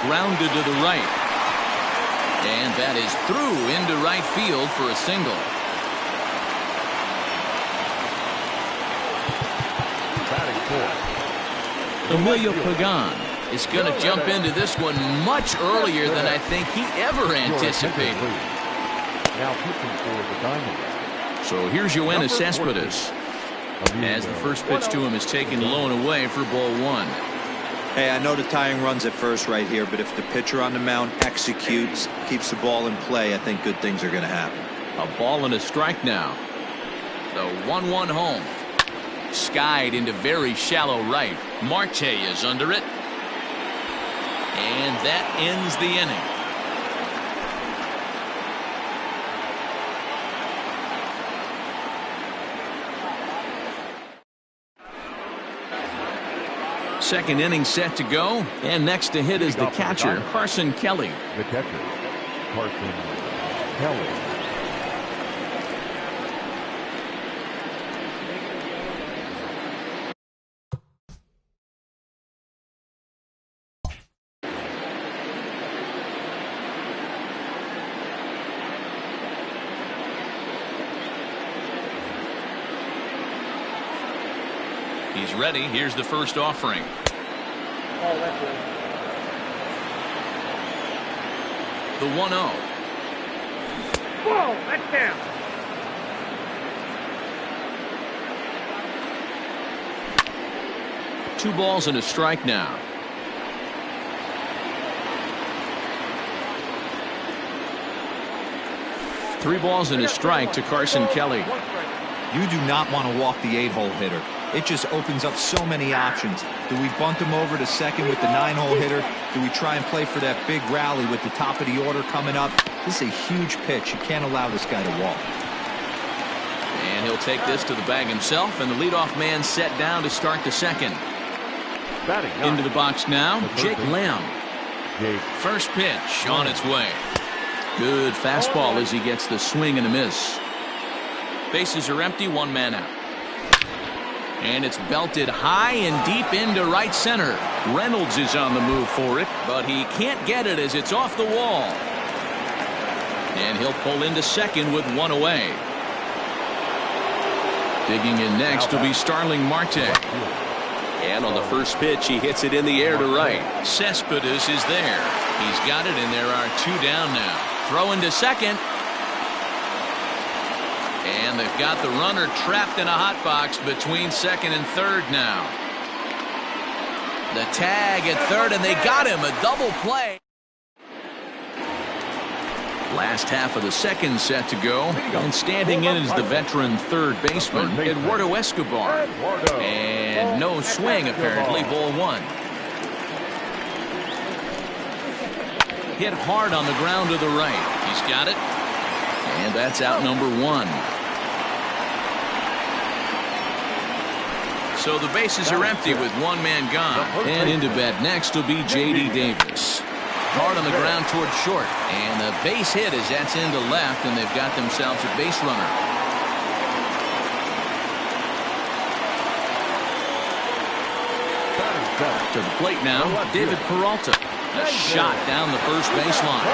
Grounded to the right. And that is through into right field for a single. Emilio Pagan is going to jump into this one much earlier than I think he ever anticipated.
Now pitching for the Diamondbacks.
So here's Yoenis Cespedes as the first pitch to him is taken low and away for ball 1.
Hey, I know the tying run's at first right here, but if the pitcher on the mound executes, keeps the ball in play, I think good things are going to happen.
A ball and a strike now. The 1-1 home. Skied into very shallow right. Marte is under it. And that ends the inning. Second inning set to go, and next to hit is the catcher, Carson Kelly.
The catcher, Carson Kelly.
He's ready. Here's the first offering.
Oh, that's good.
The 1-0.
Whoa, that's down.
Two balls and a strike now. Three balls and a strike to Carson Kelly.
You do not want to walk the 8-hole hitter. It just opens up so many options. Do we bunt him over to second with the 9-hole hitter? Do we try and play for that big rally with the top of the order coming up? This is a huge pitch. You can't allow this guy to walk.
And he'll take this to the bag himself, and the leadoff man set down to start the second. Into the box now, Jake Lamb. First pitch on its way. Good fastball as he gets the swing and a miss. Bases are empty, 1 man out. And it's belted high and deep into right center. Reynolds is on the move for it, but he can't get it as it's off the wall. And he'll pull into second with 1 away. Digging in next will be Starling Marte. And on the first pitch, he hits it in the air to right. Cespedes is there. He's got it, and there are 2 down now. Throwing to second. And they've got the runner trapped in a hot box between second and third now. The tag at third, and they got him. A double play. Last half of the second set to go, and standing in is the veteran third baseman, Eduardo Escobar. And no swing, apparently, ball one. Hit hard on the ground to the right. He's got it. And that's out number one. So the bases are empty with one man gone. And into bat next will be J.D. Davis. Hard on the ground towards short. And the base hit as that's into left, and they've got themselves a base runner. To the plate now, David Peralta. A shot down the first baseline.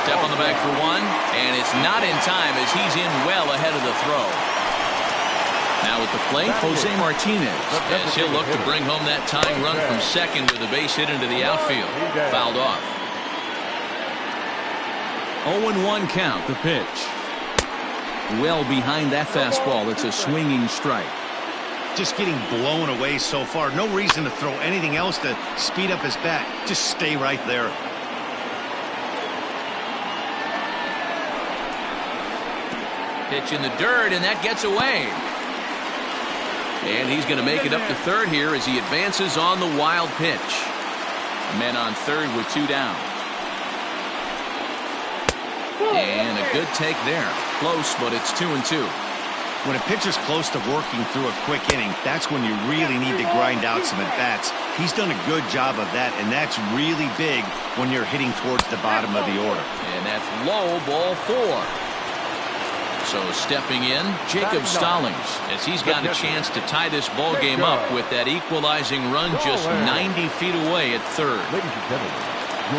Step on the bag for one, and it's not in time as he's in well ahead of the throw. Now at the plate, Jose Martinez, as he'll look to bring home that tying run from second with a base hit into the outfield. Fouled off. 0-1 count, the pitch. Well behind that fastball. It's a swinging strike.
Just getting blown away so far. No reason to throw anything else to speed up his bat. Just stay right there.
Pitch in the dirt, and that gets away. And he's going to make it up to third here as he advances on the wild pitch. Men on third with two down. And a good take there. Close, but it's 2-2.
When a pitcher's close to working through a quick inning, that's when you really need to grind out some at-bats. He's done a good job of that, and that's really big when you're hitting towards the bottom of the order.
And that's low, ball four. So stepping in, Jacob Stallings, as he's got a chance to tie this ball game up with that equalizing run just 90 feet away at third.
Ladies and gentlemen,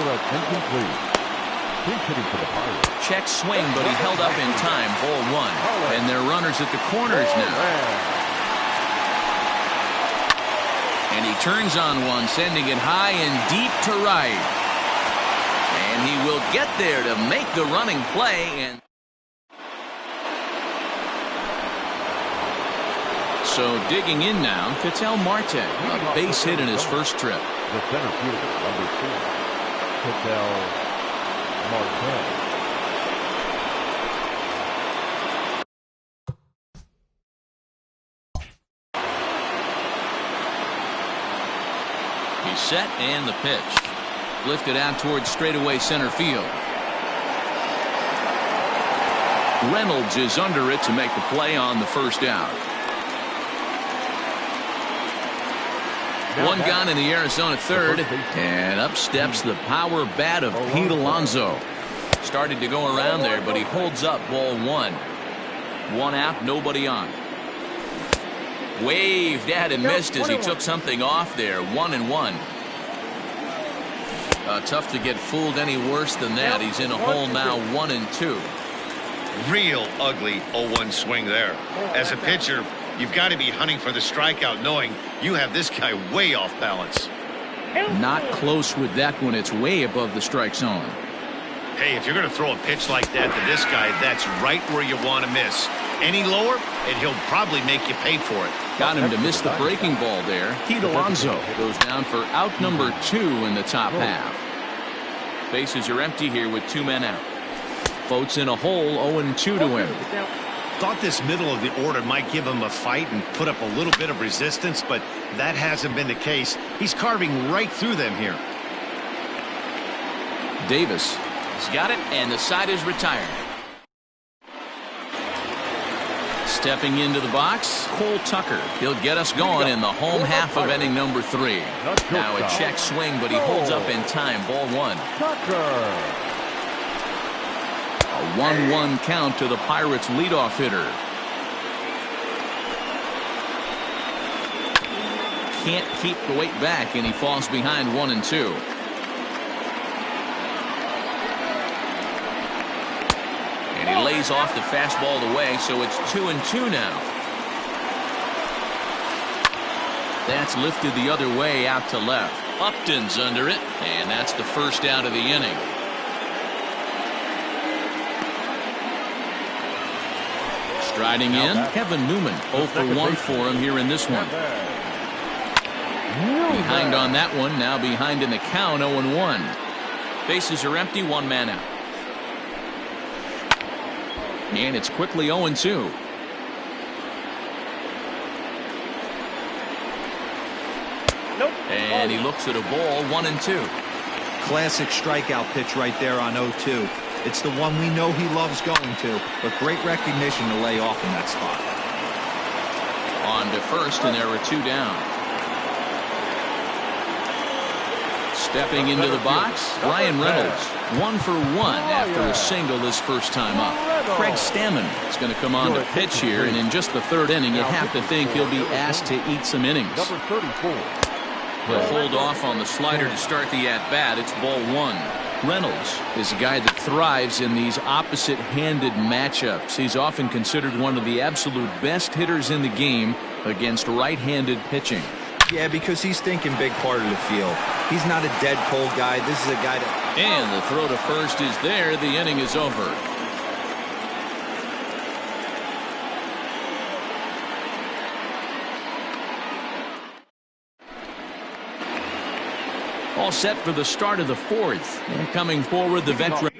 your attention please.
Check swing, but he held up in time. Ball one. And they're runners at the corners now. And he turns on one, sending it high and deep to right. And he will get there to make the running play. And so digging in now, Ketel Marte, a base hit in his first trip.
The center fielder, number 4, Ketel Marte.
He's set, and the pitch. Lifted out towards straightaway center field. Reynolds is under it to make the play on the first out. One gone in the Arizona third, and up steps the power bat of Pete Alonso. Started to go around there, but he holds up ball one. One out, nobody on. Waved at and missed as he took something off there. 1-1. Tough to get fooled any worse than that. He's in a hole now, 1-2.
Real ugly 0-1 swing there. As a pitcher, you've got to be hunting for the strikeout, knowing you have this guy way off balance.
Not close with that one. It's way above the strike zone.
Hey, if you're going to throw a pitch like that to this guy, that's right where you want to miss. Any lower, and he'll probably make you pay for it.
Got him to miss the breaking ball there. Pete Alonso goes down for out number 2 in the top half. Bases are empty here with 2 men out. Votes in a hole, 0-2 to him.
Thought this middle of the order might give him a fight and put up a little bit of resistance, but that hasn't been the case. He's carving right through them here.
Davis has got it, and the side is retired. Stepping into the box, Cole Tucker. He'll get us going in the home half of inning number 3. Now a check swing, but he holds up in time. Ball 1. A 1-1 count to the Pirates' leadoff hitter. Can't keep the weight back, and he falls behind 1-2. And he lays off the fastball away, so it's 2-2 now. That's lifted the other way out to left. Upton's under it, and that's the first out of the inning. Striding in, Kevin Newman. 0 for 1 for him here in this one. Behind on that one, now behind in the count, 0-1. Bases are empty, one man out. And it's quickly 0-2.
Nope.
And he looks at a ball, 1-2.
Classic strikeout pitch right there on 0-2. It's the one we know he loves going to, but great recognition to lay off in that spot.
On to first, and there are 2 down. Stepping into the box, Ryan Reynolds. 1 for 1 after a single his first time up. Craig Stammen is going to come on to pitch here, and in just the 3rd inning, you have to think he'll be asked to eat some innings.
Number 34.
He'll hold off on the slider to start the at-bat. It's ball 1. Reynolds is a guy that thrives in these opposite-handed matchups. He's often considered one of the absolute best hitters in the game against right-handed pitching.
Yeah, because he's thinking big part of the field. He's not a dead cold guy. This is a guy that...
And the throw to first is there. The inning is over. All set for the start of the 4th. And coming forward, the veteran.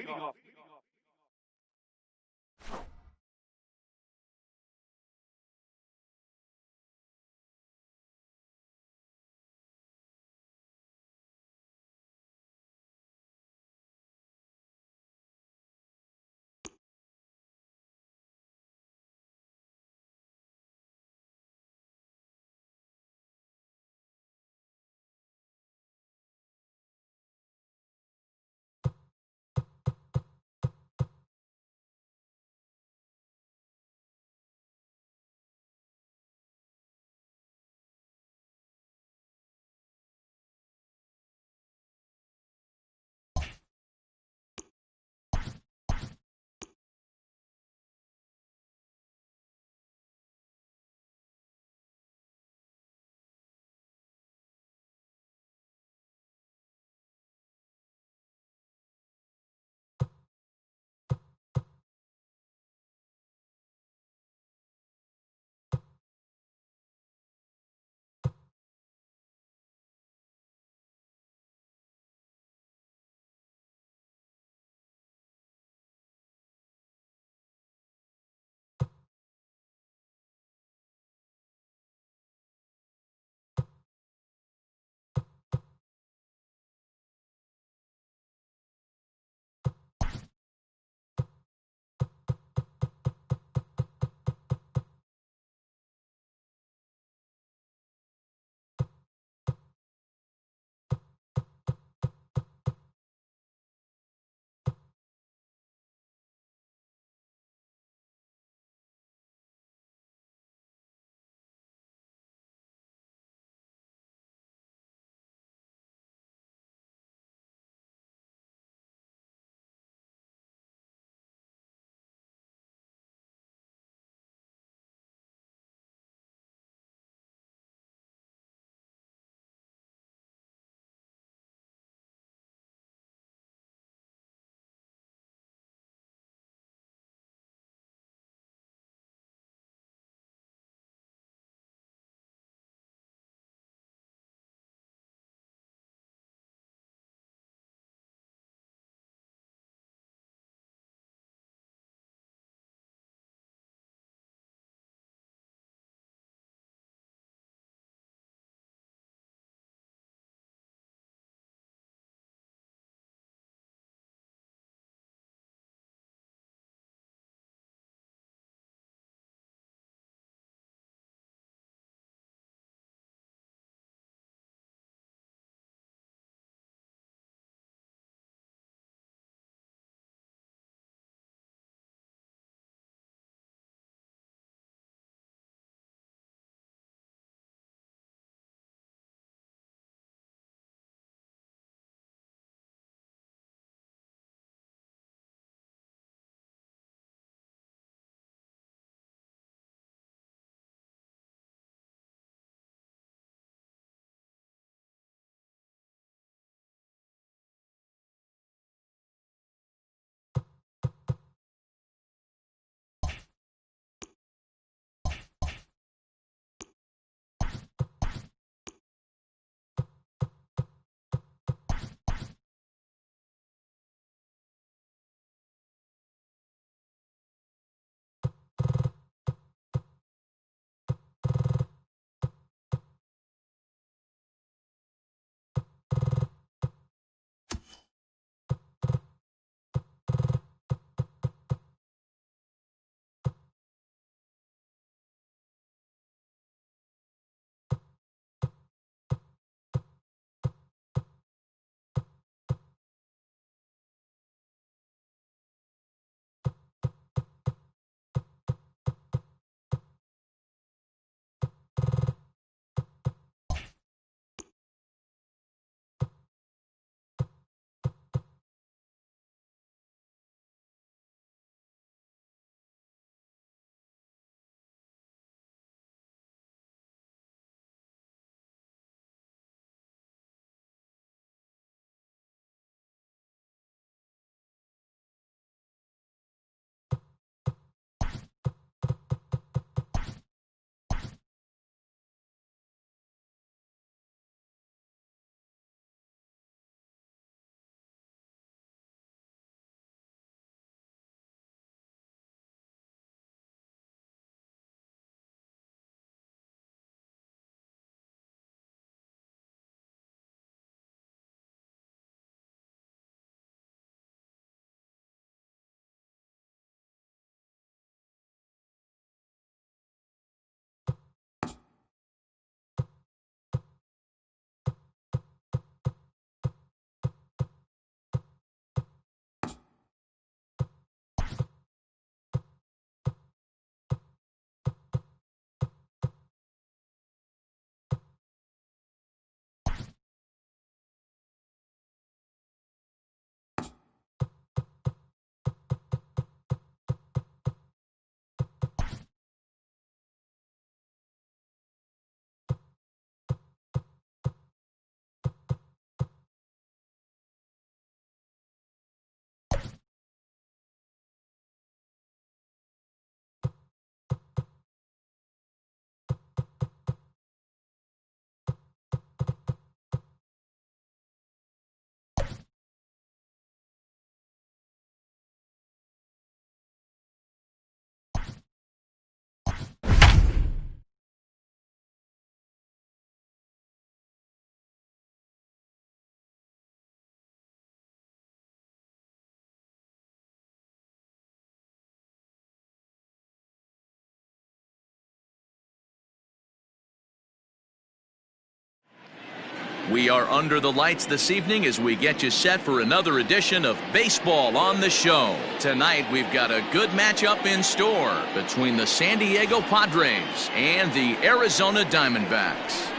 We are under the lights this evening as we get you set for another edition of Baseball on the Show. Tonight, we've got a good matchup in store between the San Diego Padres and the Arizona Diamondbacks.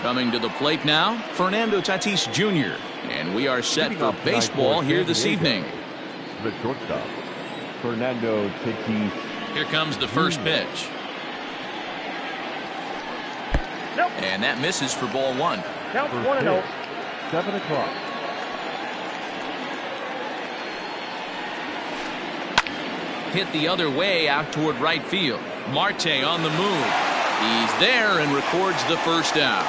Coming to the plate now, Fernando Tatis Jr. And we are set for baseball here this evening.
The shortstop, Fernando Tatis.
Here comes the first pitch.
Nope.
And that misses for ball one.
Count
First
1-0.
pitch, 7 o'clock.
Hit the other way out toward right field. Marte on the move. He's there and records the first out.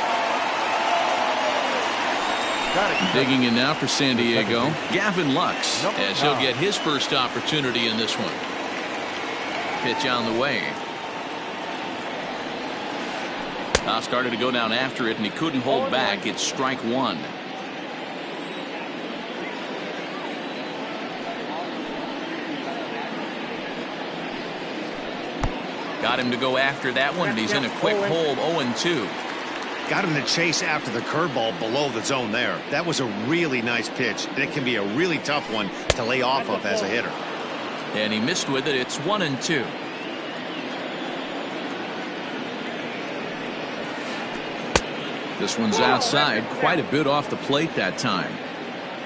Digging in now for San Diego, Gavin Lux, as he'll get his first opportunity in this one. Pitch on the way. Started to go down after it, and he couldn't hold back. It's strike one. Got him to go after that one, and he's in a quick hold, 0-2.
Got him to chase after the curveball below the zone there. That was a really nice pitch, and it can be a really tough one to lay off of as a hitter.
And he missed with it. It's 1-2. This one's outside, quite a bit off the plate that time.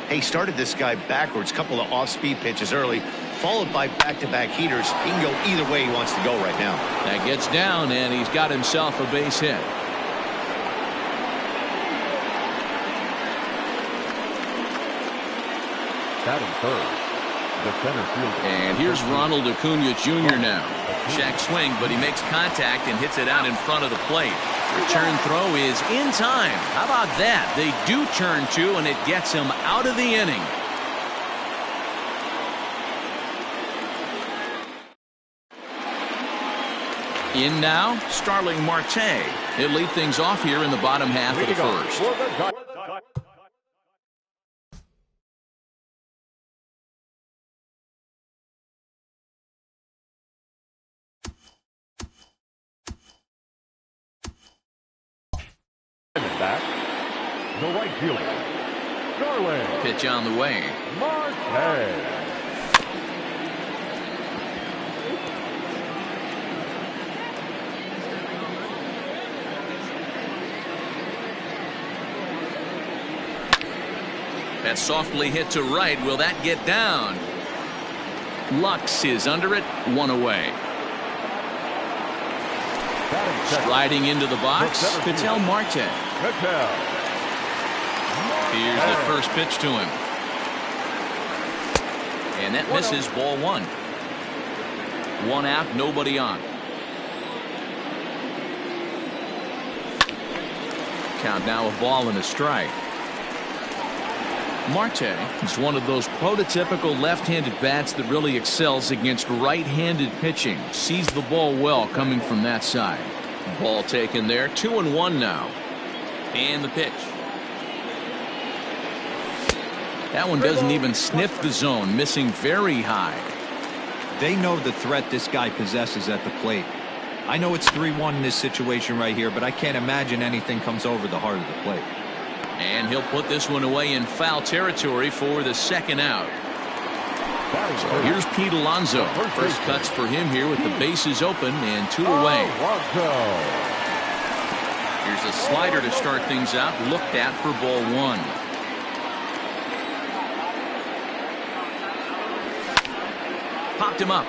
He started this guy backwards, couple of off-speed pitches early, followed by back-to-back heaters. He can go either way he wants to go right now.
That gets down, and he's got himself a base hit.
Batting third, the center fielder.
And here's Ronald Acuna Jr. now. Check swing, but he makes contact and hits it out in front of the plate. Return throw is in time. How about that? They do turn two, and it gets him out of the inning. In now, Starling Marte. He'll lead things off here in the bottom half of the first.
Back, the right fielder, Starling.
Pitch on the way.
Marte.
That softly hit to right. Will that get down? Lux is under it. One away. Sliding into the box, Ketel Marte. Here's the first pitch to him. And that misses, ball one. One out, nobody on. Count now a ball and a strike. Marte is one of those prototypical left-handed bats that really excels against right-handed pitching. Sees the ball well coming from that side. Ball taken there. 2-1 now. And the pitch. That one doesn't even sniff the zone, missing very high.
They know the threat this guy possesses at the plate. I know it's 3-1 in this situation right here, but I can't imagine anything comes over the heart of the plate.
And he'll put this one away in foul territory for the second out. So here's Pete Alonso. First cuts for him here with the bases open and 2 away. Here's a slider to start things out. Looked at for ball one. Popped him up.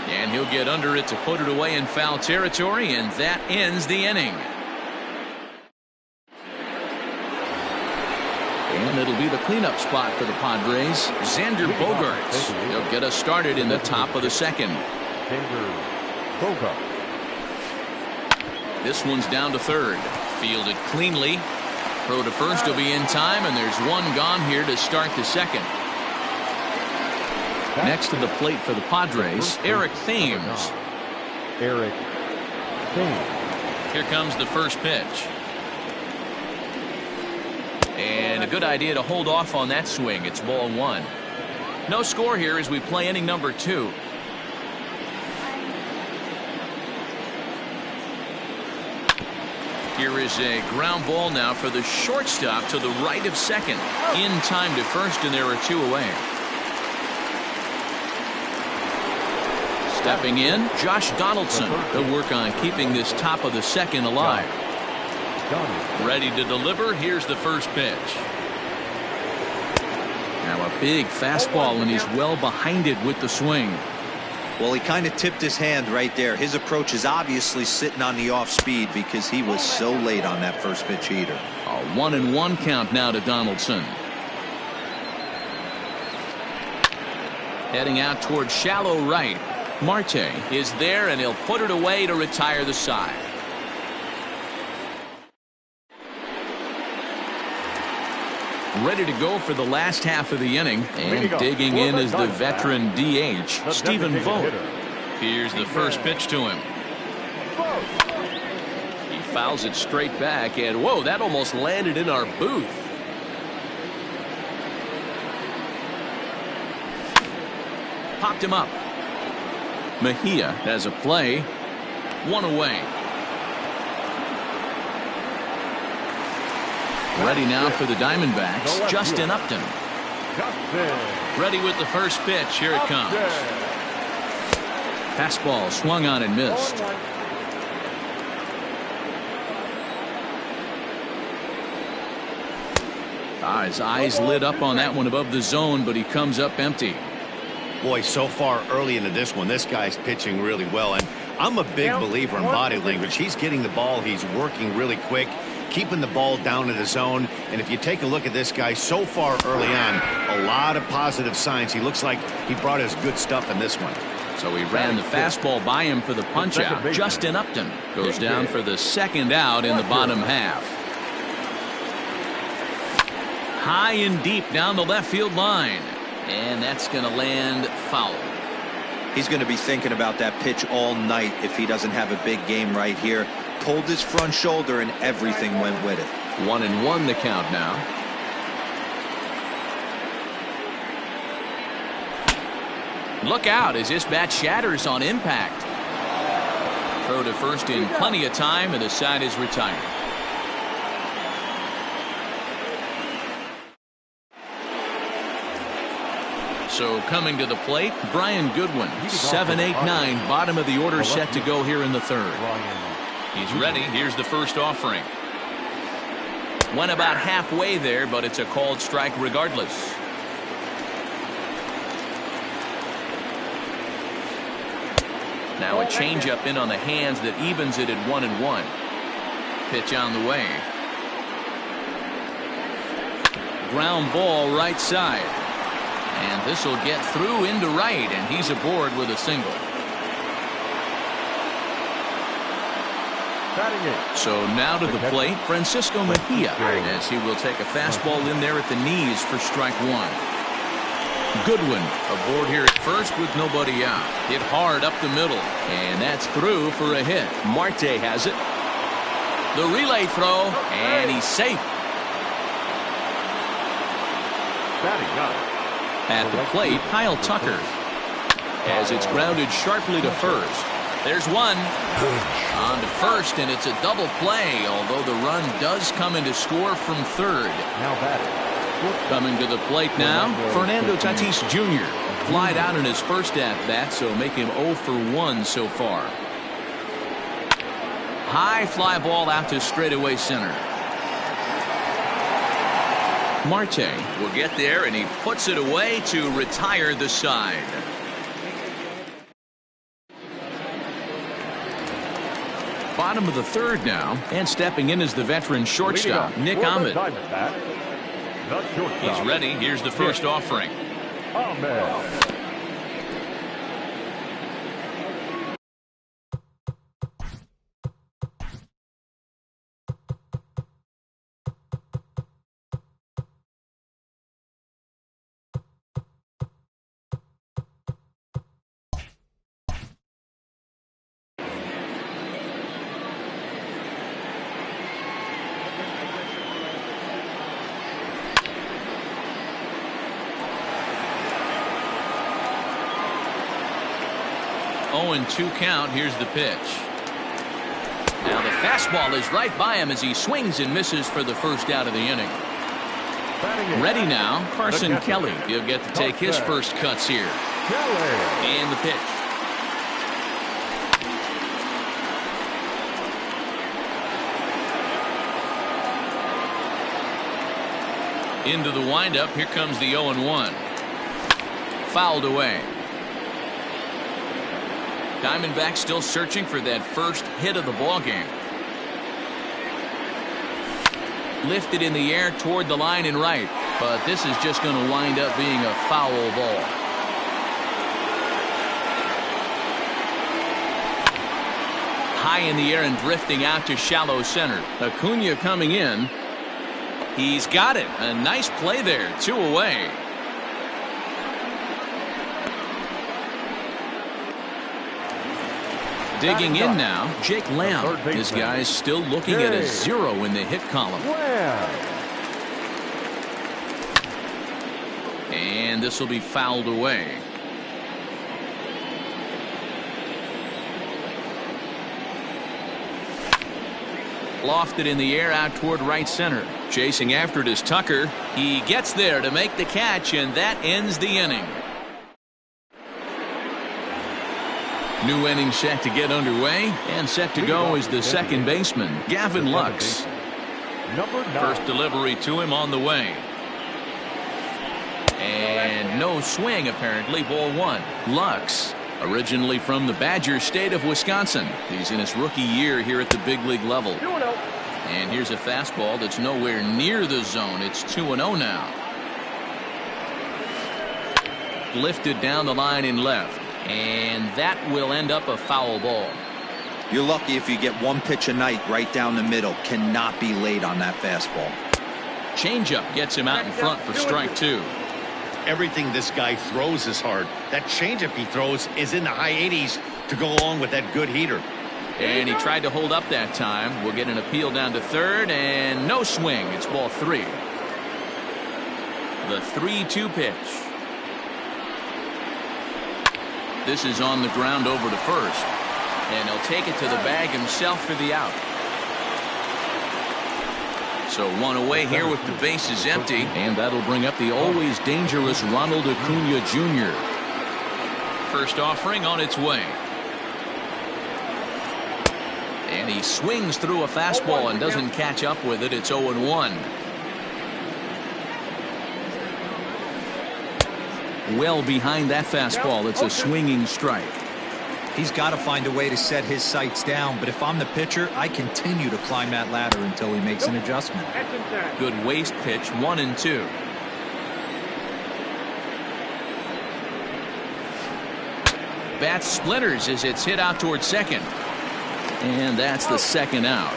And he'll get under it to put it away in foul territory, and that ends the inning. And it'll be the cleanup spot for the Padres. Xander Bogaerts. He'll get us started in the top of the second.
Xander Bogaerts.
This one's down to third. Fielded cleanly. Throw to first will be in time, and there's one gone here to start the second. Next to the plate for the Padres, Eric Thames.
Eric Thames.
Here comes the first pitch. And a good idea to hold off on that swing. It's ball one. No score here as we play inning number 2. Here is a ground ball now for the shortstop to the right of second. In time to first, and there are 2 away. Stepping in, Josh Donaldson. He'll work on keeping this top of the second alive. Ready to deliver. Here's the first pitch. Now a big fastball, and he's well behind it with the swing.
Well, he kind of tipped his hand right there. His approach is obviously sitting on the off speed because he was so late on that first pitch heater.
A 1-1 count now to Donaldson. Heading out towards shallow right. Marte is there, and he'll put it away to retire the side. Ready to go for the last half of the inning, and digging in is the veteran DH, Stephen Vogt. Here's the first pitch to him. He fouls it straight back, and whoa, that almost landed in our booth. Popped him up. Mejia has a play. 1 away. Ready now for the Diamondbacks, Justin Upton. Ready with the first pitch. Here it comes. Fastball swung on and missed. His eyes lit up on that one above the zone, but he comes up empty.
Boy, so far early into this one, this guy's pitching really well, and I'm a big believer in body language. He's getting the ball, he's working really quick, keeping the ball down in the zone, and if you take a look at this guy so far early on, a lot of positive signs. He looks like he brought his good stuff in this one.
So he ran the fastball by him for the punch out. Justin Upton goes down for the second out in the bottom half. High and deep down the left field line. And that's going to land foul.
He's going to be thinking about that pitch all night if he doesn't have a big game right here. Pulled his front shoulder and everything went with it.
1-1 the count now. Look out as this bat shatters on impact. Throw to first in plenty of time, and the side is retired. So coming to the plate, Brian Goodwin, 7-8-9, bottom of the order, set to go here in the third. He's ready. Here's the first offering. Went about halfway there, but it's a called strike regardless. Now a changeup in on the hands that evens it at 1-1. Pitch on the way. Ground ball right side. And this will get through into right, and he's aboard with a single. So now to the plate, Francisco Mejia, as he will take a fastball in there at the knees for strike 1. Goodwin aboard here at first with nobody out. Hit hard up the middle, and that's through for a hit. Marte has it. The relay throw, and he's safe. At the plate, Kyle Tucker, as it's grounded sharply to first. There's one. On to first, and it's a double play, although the run does come into score from third. Coming to the plate now, Fernando Tatis Jr. Flied out in his first at-bat, so make him 0 for 1 so far. High fly ball out to straightaway center. Marte will get there, and he puts it away to retire the side. Bottom of the third now, and stepping in is the veteran shortstop, Nick Ahmed. He's ready. Here's the first offering. 0-2 count. Here's the pitch. Now the fastball is right by him as he swings and misses for the first out of the inning. Ready now, Carson Kelly. He'll get to take his first cuts here. And the pitch. Into the windup. Here comes the 0-1. Fouled away. Diamondbacks still searching for that first hit of the ball game. Lifted in the air toward the line and right, but this is just going to wind up being a foul ball. High in the air and drifting out to shallow center. Acuna coming in. He's got it. A nice play there. 2 away. Digging in now, Jake Lamb. This guy's still looking at a 0 in the hit column. And this will be fouled away. Lofted in the air out toward right center. Chasing after it is Tucker. He gets there to make the catch, and that ends the inning. New inning set to get underway, and set to go is the second baseman, Gavin Lux. First delivery to him on the way. And no swing, apparently. Ball 1. Lux, originally from the Badger State of Wisconsin. He's in his rookie year here at the big league level. And here's a fastball that's nowhere near the zone. It's 2-0 now. Lifted down the line and left. And that will end up a foul ball.
You're lucky if you get one pitch a night right down the middle. Cannot be late on that fastball.
Changeup gets him out in front for strike 2.
Everything this guy throws is hard. That changeup he throws is in the high 80s to go along with that good heater.
And he tried to hold up that time. We'll get an appeal down to third, and no swing. It's ball 3. The 3-2 pitch. This is on the ground over to first. And he'll take it to the bag himself for the out. So 1 away here with the bases empty. And that'll bring up the always dangerous Ronald Acuna Jr. First offering on its way. And he swings through a fastball and doesn't catch up with it. It's 0-1. Well behind that fastball. It's a swinging strike.
He's got to find a way to set his sights down, but if I'm the pitcher, I continue to climb that ladder until he makes an adjustment.
Good waist pitch, 1-2. Bat splinters as it's hit out towards second. And that's the second out.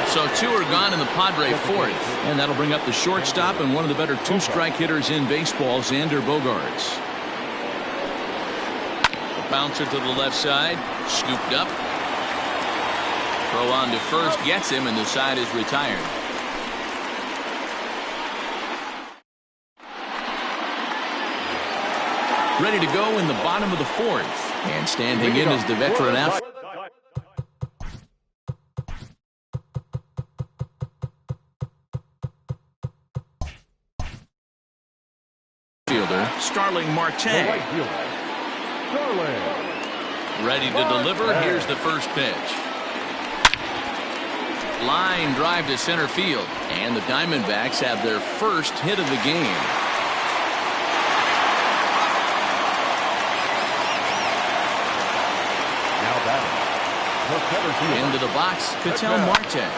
So 2 are gone in the Padre fourth. And that'll bring up the shortstop and one of the better 2-strike hitters in baseball, Xander Bogaerts. A bouncer to the left side. Scooped up. Throw on to first. Gets him, and the side is retired. Ready to go in the bottom of the 4th. And standing in is the veteran outfielder. Starling Marte. Ready to deliver. Here's the first pitch. Line drive to center field. And the Diamondbacks have their first hit of the game. Into the box, Ketel Marte.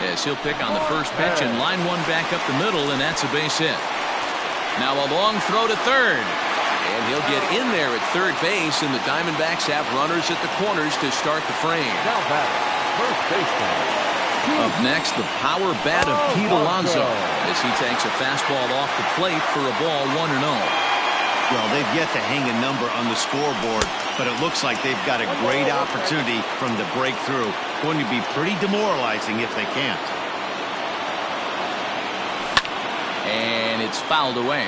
As he'll pick on the first pitch and line one back up the middle, and that's a base hit. Now a long throw to third. And he'll get in there at third base, and the Diamondbacks have runners at the corners to start the frame.
Now batting, first baseman.
Up next, the power bat of Pete Alonso as he takes a fastball off the plate for a ball 1-0.
Well, they've yet to hang a number on the scoreboard, but it looks like they've got a great opportunity from the breakthrough. Going to be pretty demoralizing if they can't.
And it's fouled away.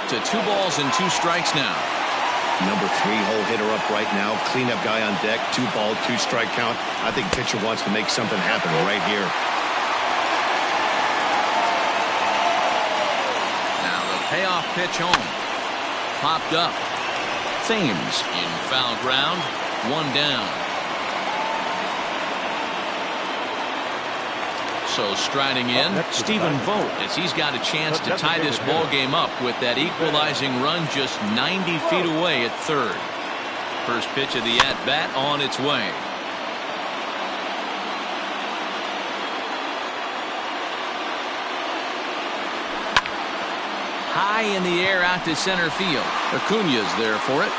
to 2 balls and 2 strikes now.
Number 3 hole hitter up right now. Cleanup guy on deck. 2 ball, 2 strike count. I think pitcher wants to make something happen right here.
Now the payoff pitch home. Popped up. Thames in foul ground. 1 down. So striding in, Stephen Vogt, as he's got a chance to tie this ball game up with that equalizing run just 90 feet away at third. First pitch of the at-bat on its way. High in the air out to center field. Acuña's there for it.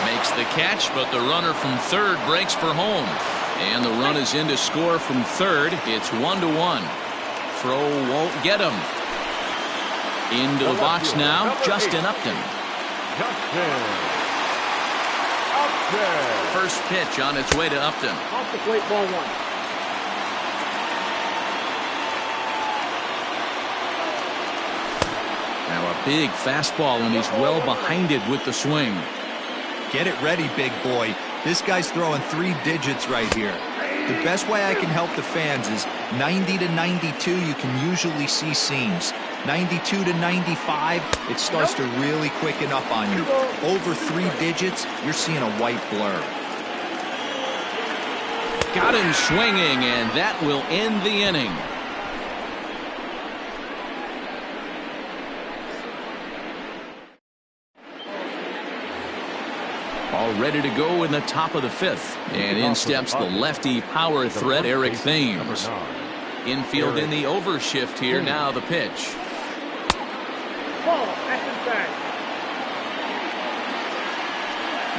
Makes the catch, but the runner from third breaks for home. And the run is in to score from third. It's 1-1. Throw won't get him. Into the box now, Justin Upton. First pitch on its way to Upton.
Off the plate, ball 1.
Now a big fastball, and he's well behind it with the swing.
Get it ready, big boy. This guy's throwing 3 digits right here. The best way I can help the fans is 90 to 92, you can usually see seams. 92 to 95, it starts to really quicken up on you. Over 3 digits, you're seeing a white blur.
Got him swinging, and that will end the inning. All ready to go in the top of the 5th. And in steps the lefty power threat, Eric Thames. Infield in the overshift here. Now the pitch.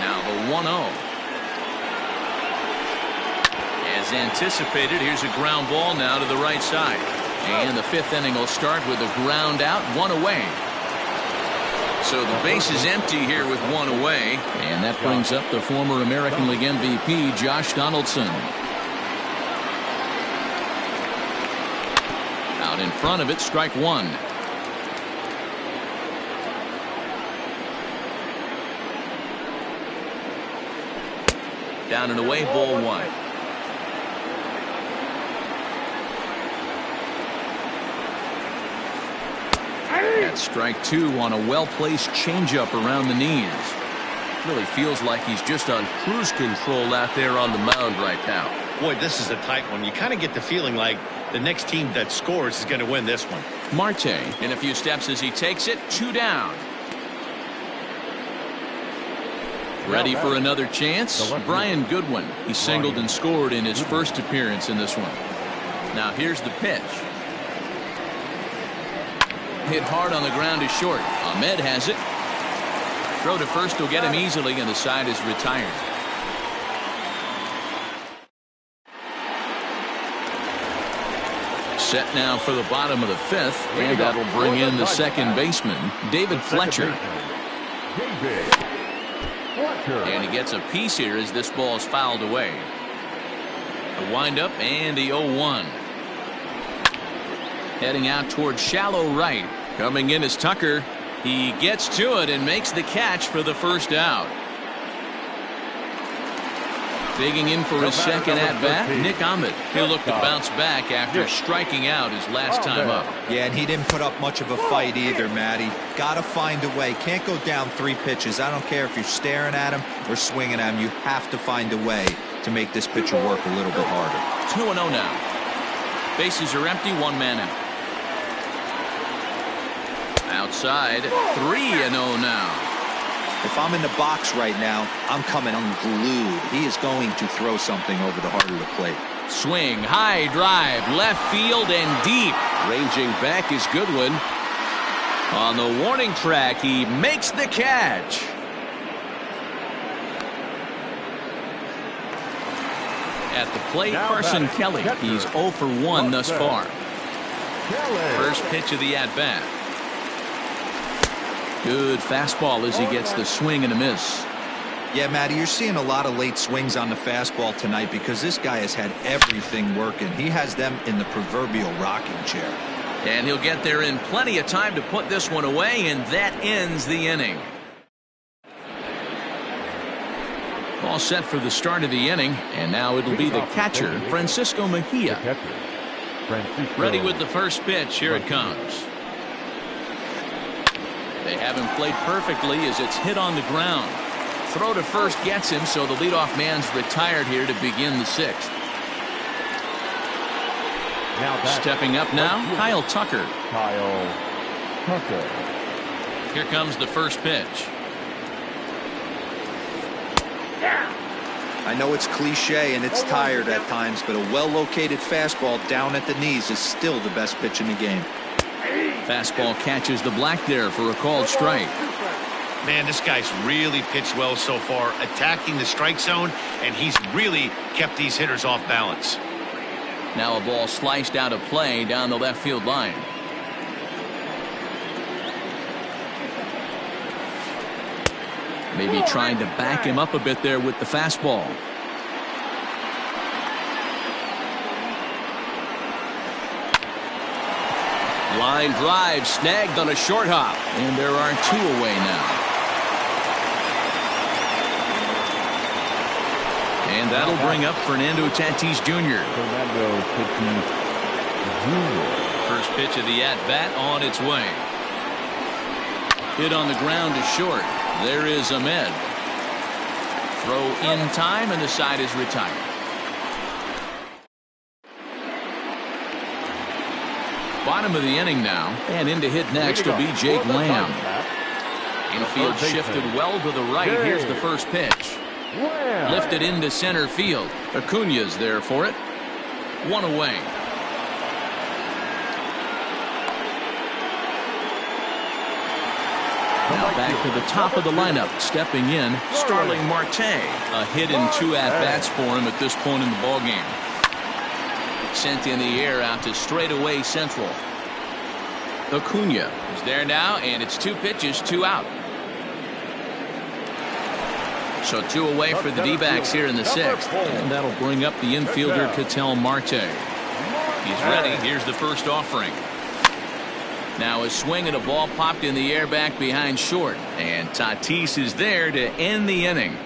Now the 1-0. As anticipated, here's a ground ball now to the right side. And the 5th inning will start with a ground out, 1 away. So the base is empty here with 1 away. And that brings up the former American League MVP, Josh Donaldson. Out in front of it, strike 1. Down and away, ball 1. That's strike 2 on a well-placed changeup around the knees. Really feels like he's just on cruise control out there on the mound right now.
Boy, this is a tight one. You kind of get the feeling like the next team that scores is going to win this one.
Marte in a few steps as he takes it, 2 down. Ready for another chance? Brian Goodwin. He singled and scored in his first appearance in this one. Now here's the pitch. Hit hard on the ground is short. Ahmed has it. Throw to first will get him easily, and the side is retired. Set now for the bottom of the 5th, and that'll bring in the second baseman, David Fletcher. And he gets a piece here as this ball is fouled away. The windup and the 0-1. Heading out towards shallow right. Coming in is Tucker. He gets to it and makes the catch for the first out. Digging in for his second at-bat, Nick Ahmed. He'll look to bounce back after striking out his last time up.
Yeah, and he didn't put up much of a fight either, Matty. Got to find a way. Can't go down 3 pitches. I don't care if you're staring at him or swinging at him. You have to find a way to make this pitcher work a little bit harder.
2-0 now. Bases are empty, 1 man out. Outside, 3-0 now.
If I'm in the box right now, I'm coming unglued. He is going to throw something over the heart of the plate.
Swing, high drive, left field and deep. Ranging back is Goodwin. On the warning track, he makes the catch. At the plate, Carson Kelly. He's 0 for 1 thus far. First pitch of the at-bat. Good fastball as he gets the swing and a miss.
Yeah, Matty, you're seeing a lot of late swings on the fastball tonight because this guy has had everything working. He has them in the proverbial rocking chair.
And he'll get there in plenty of time to put this one away, and that ends the inning. All set for the start of the inning, and now it'll be the catcher, Francisco Mejia. Ready with the first pitch. Here it comes. They have him played perfectly as it's hit on the ground. Throw to first gets him, so the leadoff man's retired here to begin the sixth. Stepping up now, Kyle Tucker. Here comes the first pitch.
I know it's cliche and it's tired at times, but a well-located fastball down at the knees is still the best pitch in the game.
Fastball catches the black there for a called strike.
Man, this guy's really pitched well so far, attacking the strike zone, and he's really kept these hitters off balance.
Now a ball sliced out of play down the left field line. Maybe trying to back him up a bit there with the fastball. Line drive snagged on a short hop, and there are two away now. And that'll bring up Fernando Tatis Jr. First pitch of the at-bat on its way. Hit on the ground to short. There is Ahmed. Throw in time, and the side is retired. Bottom of the inning now, and in to hit next will be Jake Lamb. Infield shifted well to the right. Here's the first pitch. Lifted into center field. Acuna's there for it. One away. Now back to the top of the lineup. Stepping in, Starling Marte. A hit in 2 at-bats for him at this point in the ballgame. Sent in the air out to straightaway central. Acuna is there now, and it's 2 pitches, 2 out. So 2 away for the D-backs here in the 6th. And that'll bring up the infielder, Ketel Marte. He's ready. Here's the first offering. Now a swing and a ball popped in the air back behind short. And Tatis is there to end the inning.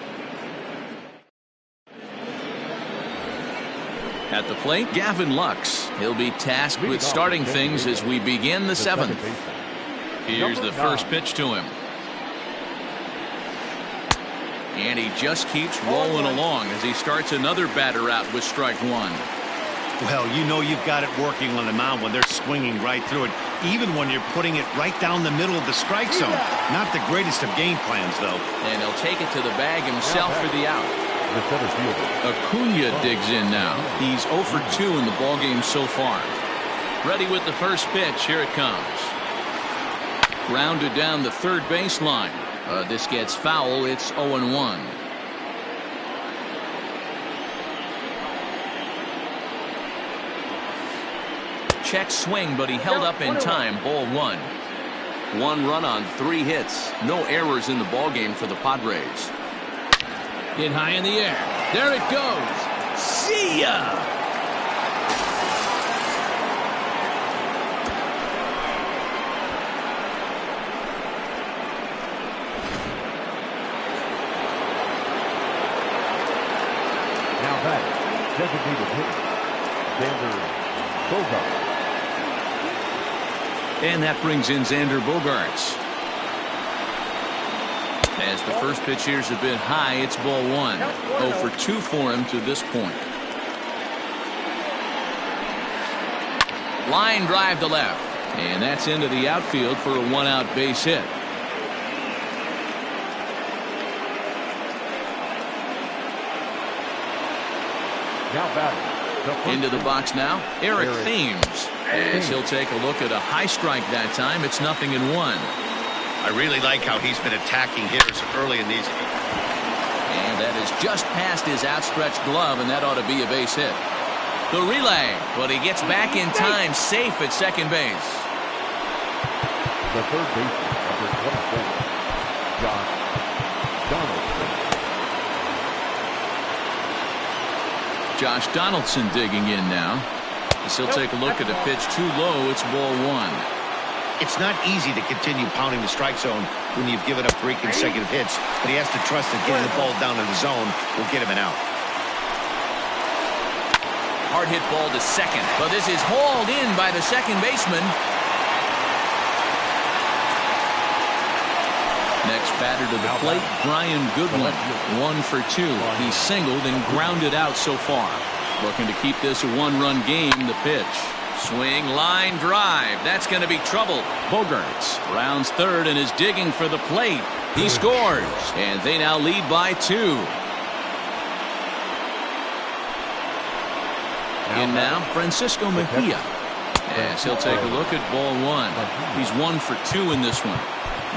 At the plate, Gavin Lux. He'll be tasked with starting things as we begin the 7th. Here's the first pitch to him. And he just keeps rolling along as he starts another batter out with strike 1.
Well, you know you've got it working on the mound when they're swinging right through it, even when you're putting it right down the middle of the strike zone. Not the greatest of game plans, though.
And he'll take it to the bag himself for the out. Acuna digs in now. He's 0 for 2 in the ballgame so far. Ready with the first pitch. Here it comes. Grounded down the third baseline. This gets foul. It's 0-1. Check swing, but he held up in time. Ball 1. 1 run on 3 hits. No errors in the ballgame for the Padres. Hit high in the air. There it goes. See ya!
Now back, designated hitter, Xander Bogaerts.
And that brings in Xander Bogaerts. As the first pitch here's a bit high, it's ball 1. 0 for 2 for him to this point. Line drive to left. And that's into the outfield for a 1-out base hit.
Now batting.
Into the box now, Eric Thames. As he'll take a look at a high strike that time. It's 0-1.
I really like how he's been attacking hitters early in these.
And that is just past his outstretched glove, and that ought to be a base hit. The relay, but he gets back in time, safe at second base.
The third baseman, number 24, Josh Donaldson.
Josh Donaldson digging in now. As he'll take a look at the pitch too low. It's ball one.
It's not easy to continue pounding the strike zone when you've given up 3 consecutive hits, but he has to trust that getting the ball down to the zone will get him an out.
Hard hit ball to second, but this is hauled in by the second baseman. Next batter to the plate, Brian Goodwin. 1 for 2. He's singled and grounded out so far. Looking to keep this a 1-run game. The pitch. Swing, line drive. That's going to be trouble. Bogarts rounds third and is digging for the plate. He scores, and they now lead by 2. In now, Francisco Mejia. As he'll take a look at ball one. He's 1 for 2 in this one.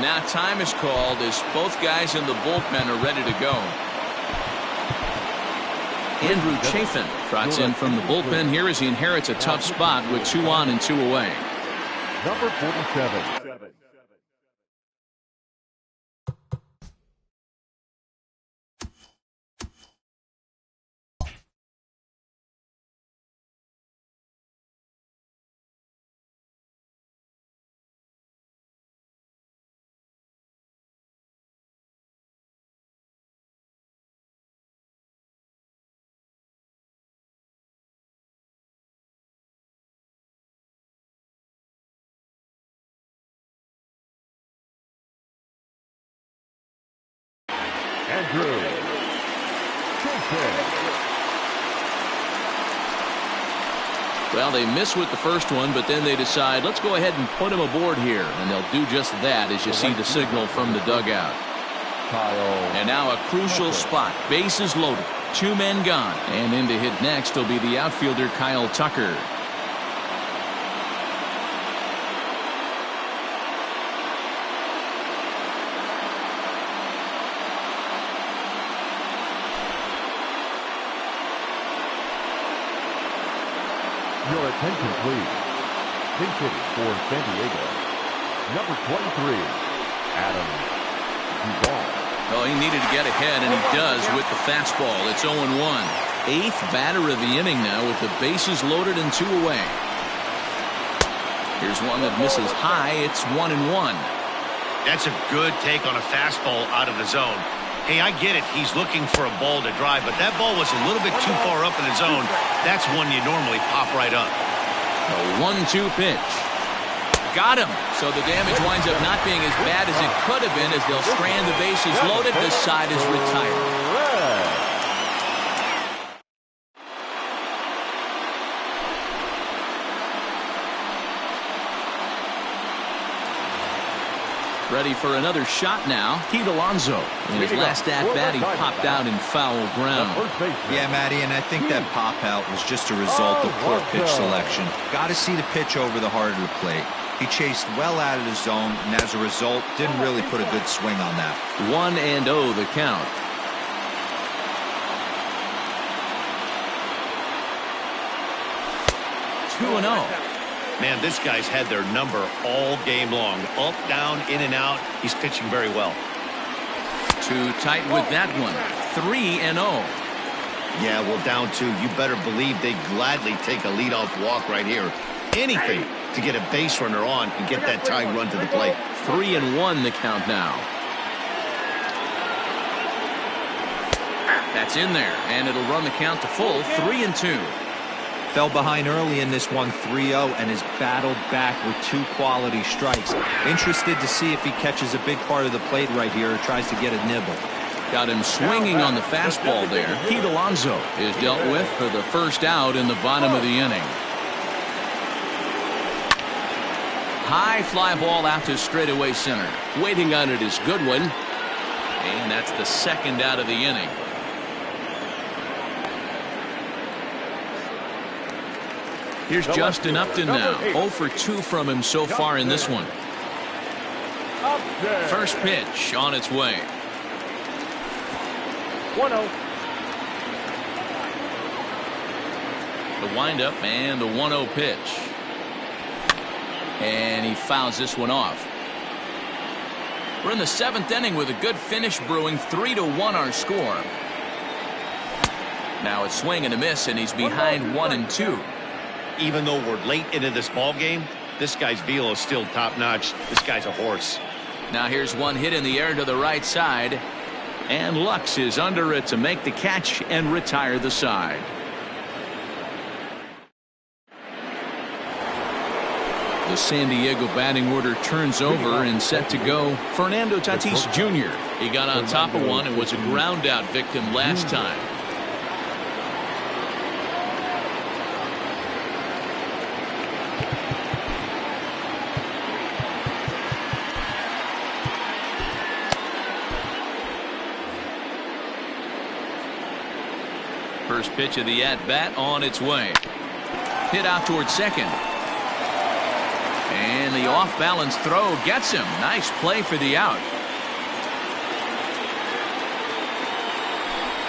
Now time is called as both guys in the bullpen are ready to go. Andrew Chafin trots in from the bullpen here as he inherits a tough spot with 2 on and 2 away.
Number 47. Andrew Chafin.
Well, they miss with the first one, but then they decide, let's go ahead and put him aboard here. And they'll do just that as you see the signal from the dugout. And now a crucial spot. Bases loaded. 2 men gone. And in to hit next will be the outfielder Kyle Tucker.
Your attention, please. Pink City for San Diego. Number 23, Adam Duvall.
Oh, he needed to get ahead, and he does with the fastball. It's 0-1. 8th batter of the inning now with the bases loaded and 2 away. Here's one that misses high. It's 1-1.
That's a good take on a fastball out of the zone. Hey, I get it. He's looking for a ball to drive, but that ball was a little bit too far up in the zone. That's one you normally pop right up.
A 1-2 pitch. Got him. So the damage winds up not being as bad as it could have been as they'll strand the bases loaded. This side is retired. Ready for another shot now. Pete Alonso. In his last at-bat, he popped out in foul ground.
Yeah, Matty, and I think that pop-out was just a result of poor pitch selection. Got to see the pitch over the heart of the plate. He chased well out of the zone, and as a result, didn't really put a good swing on that.
1-0 the count. Two and 0.
Man, this guy's had their number all game long. Up, down, in and out. He's pitching very well.
Too tight with that one. 3-0.
Yeah, well, down 2. You better believe they'd gladly take a leadoff walk right here. Anything to get a base runner on and get that tying run to the plate.
3-1 the count now. That's in there, and it'll run the count to full. 3-2.
Fell behind early in this one 3-0 and has battled back with 2 quality strikes. Interested to see if he catches a big part of the plate right here or tries to get a nibble.
Got him swinging on the fastball there. Pete Alonso is dealt with for the first out in the bottom of the inning. High fly ball out to straightaway center. Waiting on it is Goodwin. And that's the second out of the inning. Here's Justin Upton now. 0 for 2 from him so far in this one. First pitch on its way.
1-0.
The windup and the 1-0 pitch. And he fouls this one off. We're in the 7th inning with a good finish brewing. 3-1 our score. Now it's swing and a miss, and he's behind 1-2.
Even though we're late into this ball game, this guy's velo is still top-notch. This guy's a horse.
Now here's one hit in the air to the right side. And Lux is under it to make the catch and retire the side. The San Diego batting order turns over and set to go. Fernando Tatis Jr. He got on top of one and was a ground out victim last time. First pitch of the at-bat on its way. Hit out towards second. And the off-balance throw gets him. Nice play for the out.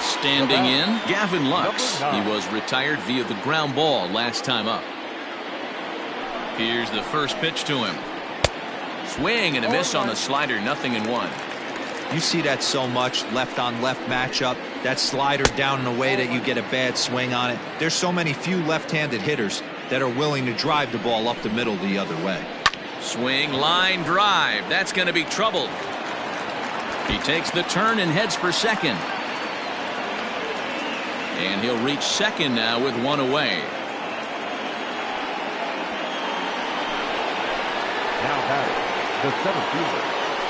Standing in, Gavin Lux. He was retired via the ground ball last time up. Here's the first pitch to him. Swing and a miss on the slider, 0-1.
You see that so much, left-on-left matchup. That slider down in a way that you get a bad swing on it. There's so many few left-handed hitters that are willing to drive the ball up the middle the other way.
Swing, line drive. That's going to be trouble. He takes the turn and heads for second. And he'll reach second now with one away.
Now batting, the center fielder.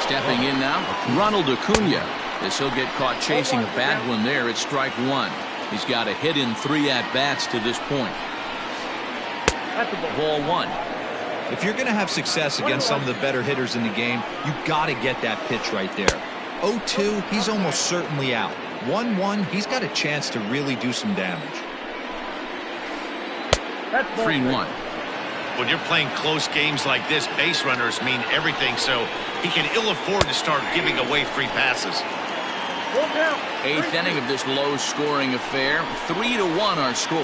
Stepping in now, Ronald Acuna. As he'll get caught chasing a bad one there at strike one. He's got a hit in 3 at-bats to this point. Ball one.
If you're going to have success against some of the better hitters in the game, you got to get that pitch right there. 0-2, he's almost certainly out. 1-1, he's got a chance to really do some damage.
3-1.
When you're playing close games like this, base runners mean everything, so he can ill afford to start giving away free passes.
8th inning of this low-scoring affair. 3-1 our score.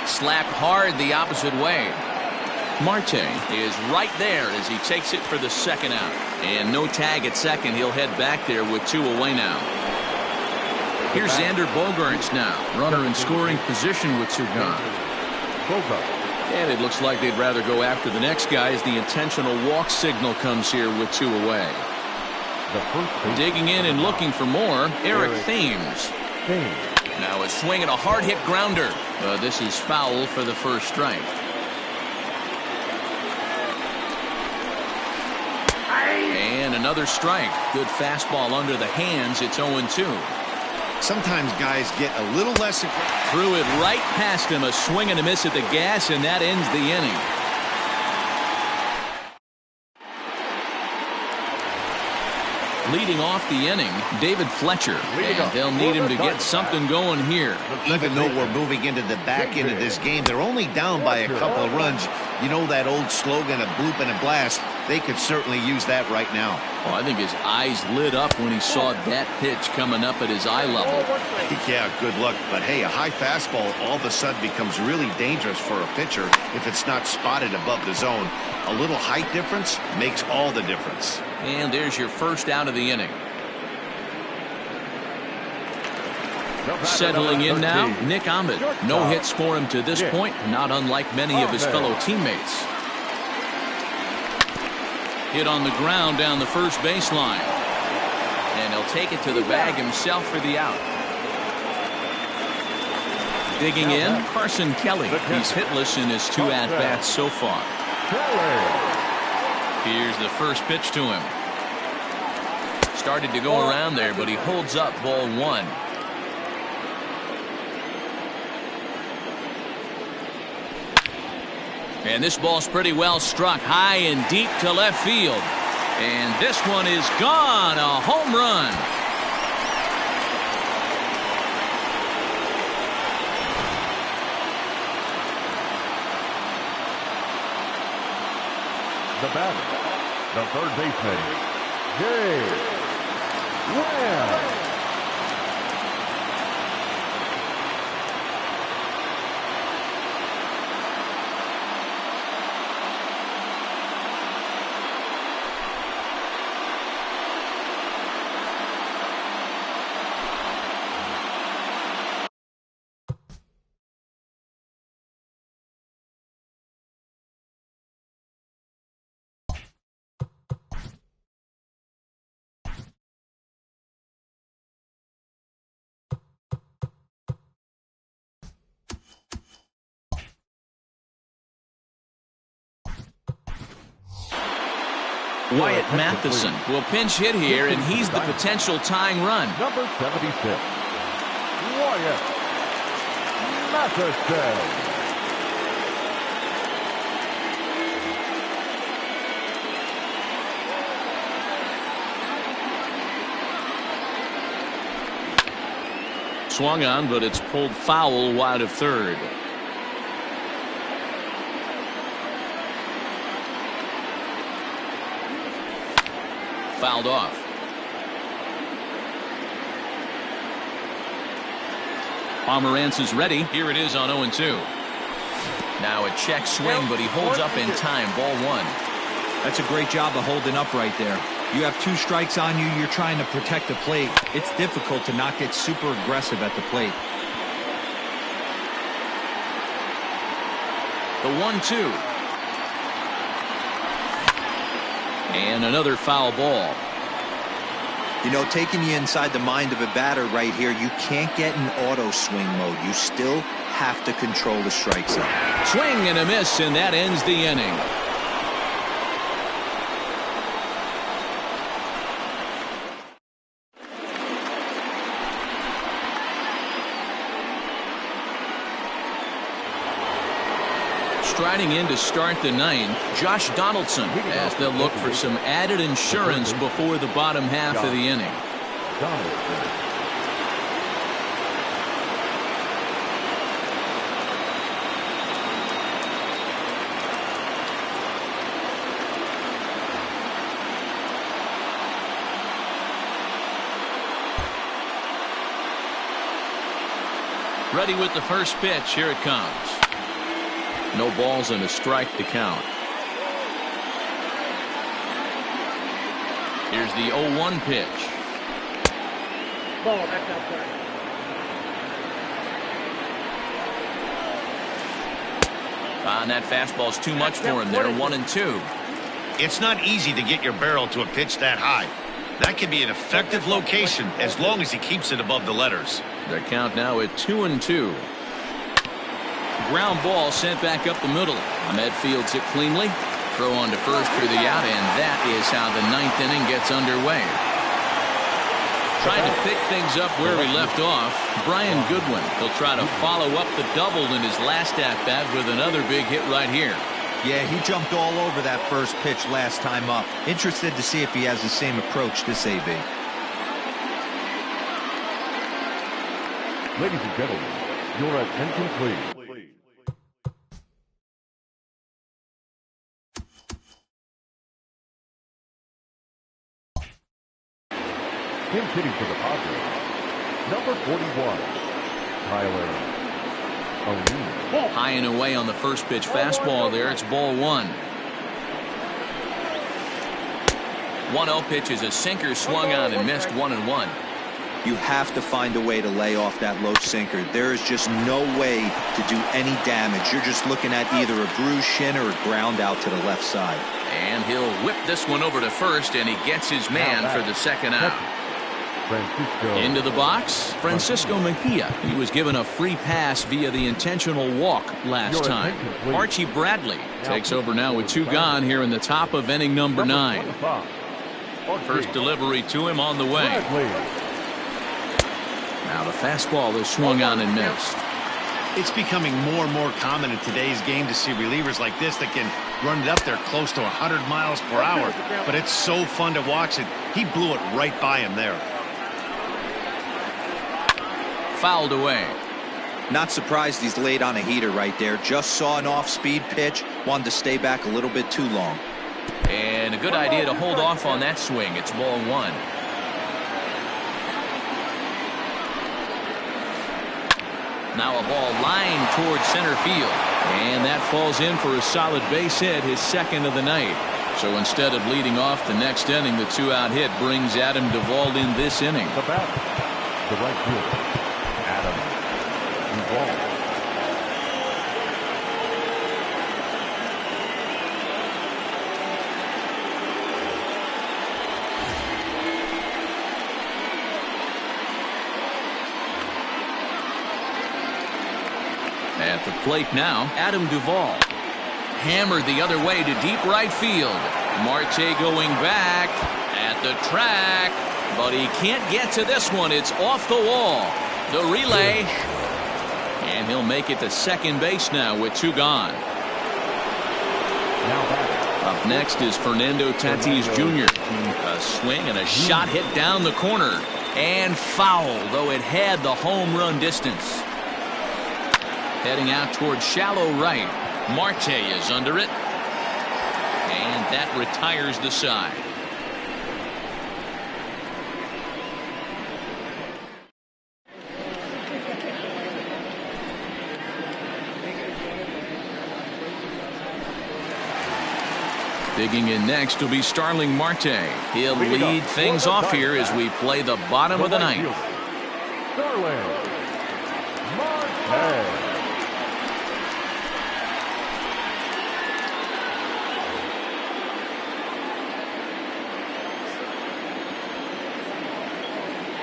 Slapped hard the opposite way. Marte is right there as he takes it for the second out. And no tag at second. He'll head back there with 2 away now. Here's Xander Bogaerts now. Runner in scoring position with 2 gone. And it looks like they'd rather go after the next guy as the intentional walk signal comes here with 2 away. Digging in and looking for more, Eric Thames. Now a swing and a hard-hit grounder. This is foul for the first strike. And another strike. Good fastball under the hands. It's 0-2.
Sometimes guys get a little less.
Threw it right past him. A swing and a miss at the gas, and that ends the inning. Leading off the inning, David Fletcher. And they'll need him to get something going here.
Even though we're moving into the back end of this game, they're only down by a couple of runs. You know that old slogan, a bloop and a blast? They could certainly use that right now.
Well, I think his eyes lit up when he saw that pitch coming up at his eye level.
Yeah, good luck. But hey, a high fastball all of a sudden becomes really dangerous for a pitcher if it's not spotted above the zone. A little height difference makes all the difference.
And there's your first out of the inning. Settling in now, Nick Ahmed. No hits for him to this point, not unlike many of his fellow teammates. Hit on the ground down the first baseline. And he'll take it to the bag himself for the out. Digging in, Carson Kelly. He's hitless in his 2 at-bats so far. Here's the first pitch to him. Started to go around there, but he holds up ball 1. And this ball's pretty well struck high and deep to left field. And this one is gone. A home run.
The batter, the third baseman, Jay Webb.
Wyatt Matheson will pinch hit here, and he's the potential tying run.
Number 76, Wyatt Matheson.
Swung on, but it's pulled foul wide of third. Fouled off. Pomerantz is ready. Here it is on 0-2. Now a check swing, but he holds up in time. Ball one.
That's a great job of holding up right there. You have 2 strikes on you. You're trying to protect the plate. It's difficult to not get super aggressive at the plate.
The 1-2. And another foul ball.
You know, taking you inside the mind of a batter right here, you can't get in auto swing mode. You still have to control the strike zone.
Swing and a miss, and that ends the inning. Striding in to start the ninth, Josh Donaldson, as they'll look for some added insurance before the bottom half of the inning. Ready with the first pitch. Here it comes. No balls and a strike to count. Here's the 0-1 pitch.
Ball, that's outside.
And that fastball's too much for him there. 1-2.
It's not easy to get your barrel to a pitch that high. That can be an effective location as long as he keeps it above the letters.
The count now at 2-2. Ground ball sent back up the middle. Ahmed fields it cleanly. Throw on to first for the out, and that is how the ninth inning gets underway. Trying to pick things up where he left off, Brian Goodwin. He'll try to follow up the double in his last at-bat with another big hit right here.
Yeah, he jumped all over that first pitch last time up. Interested to see if he has the same approach this AB.
Ladies and gentlemen, your attention please. Pinch hitting for the Padres, number 41, Tyler O'Neill.
High and away on the first pitch fastball there. It's ball one. 1-0 pitch is a sinker swung on and missed 1-1.
You have to find a way to lay off that low sinker. There is just no way to do any damage. You're just looking at either a bruised shin or a ground out to the left side.
And he'll whip this one over to first, and he gets his man for the second out. Into the box, Francisco Mejia. He was given a free pass via the intentional walk last time. Archie Bradley takes over now with 2 gone here in the top of inning number 9. First delivery to him on the way. Now the fastball is swung on and missed.
It's becoming more and more common in today's game to see relievers like this that can run it up there close to 100 miles per hour. But it's so fun to watch it. He blew it right by him there.
Fouled away.
Not surprised he's laid on a heater right there. Just saw an off-speed pitch. Wanted to stay back a little bit too long.
And a good idea to hold off on that swing. It's ball one. Now a ball lined towards center field. And that falls in for a solid base hit, his second of the night. So instead of leading off the next inning, the 2-out hit brings Adam Duvall in this inning.
The bat, the right fielder, Adam Duvall.
At the plate now, Adam Duvall. Hammered the other way to deep right field. Marte going back at the track, but he can't get to this one. It's off the wall. The relay, and he'll make it to second base now with 2 gone. Up next is Fernando Tatis Jr. A swing and a shot hit down the corner and foul, though it had the home run distance. Heading out towards shallow right. Marte is under it, and that retires the side. Digging in next will be Starling Marte. He'll lead things off here as we play the bottom of the ninth.
Starling Marte.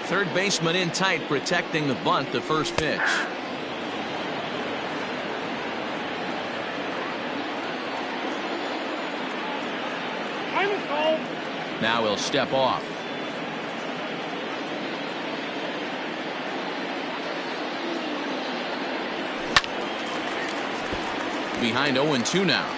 Third baseman in tight, protecting the bunt, the first pitch. Now he'll step off. Behind 0-2 now.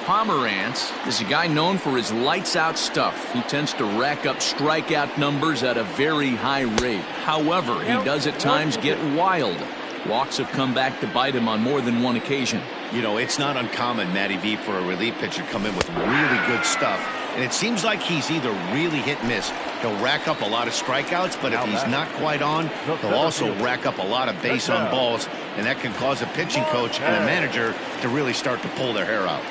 Pomerantz is a guy known for his lights-out stuff. He tends to rack up strikeout numbers at a very high rate. However, he does at times get wild. Walks have come back to bite him on more than one occasion.
You know, it's not uncommon, Matty V, for a relief pitcher to come in with really good stuff. And it seems like he's either really hit and miss. He'll rack up a lot of strikeouts, but if he's not quite on, he'll also rack up a lot of base on balls. And that can cause a pitching coach and a manager to really start to pull their hair out.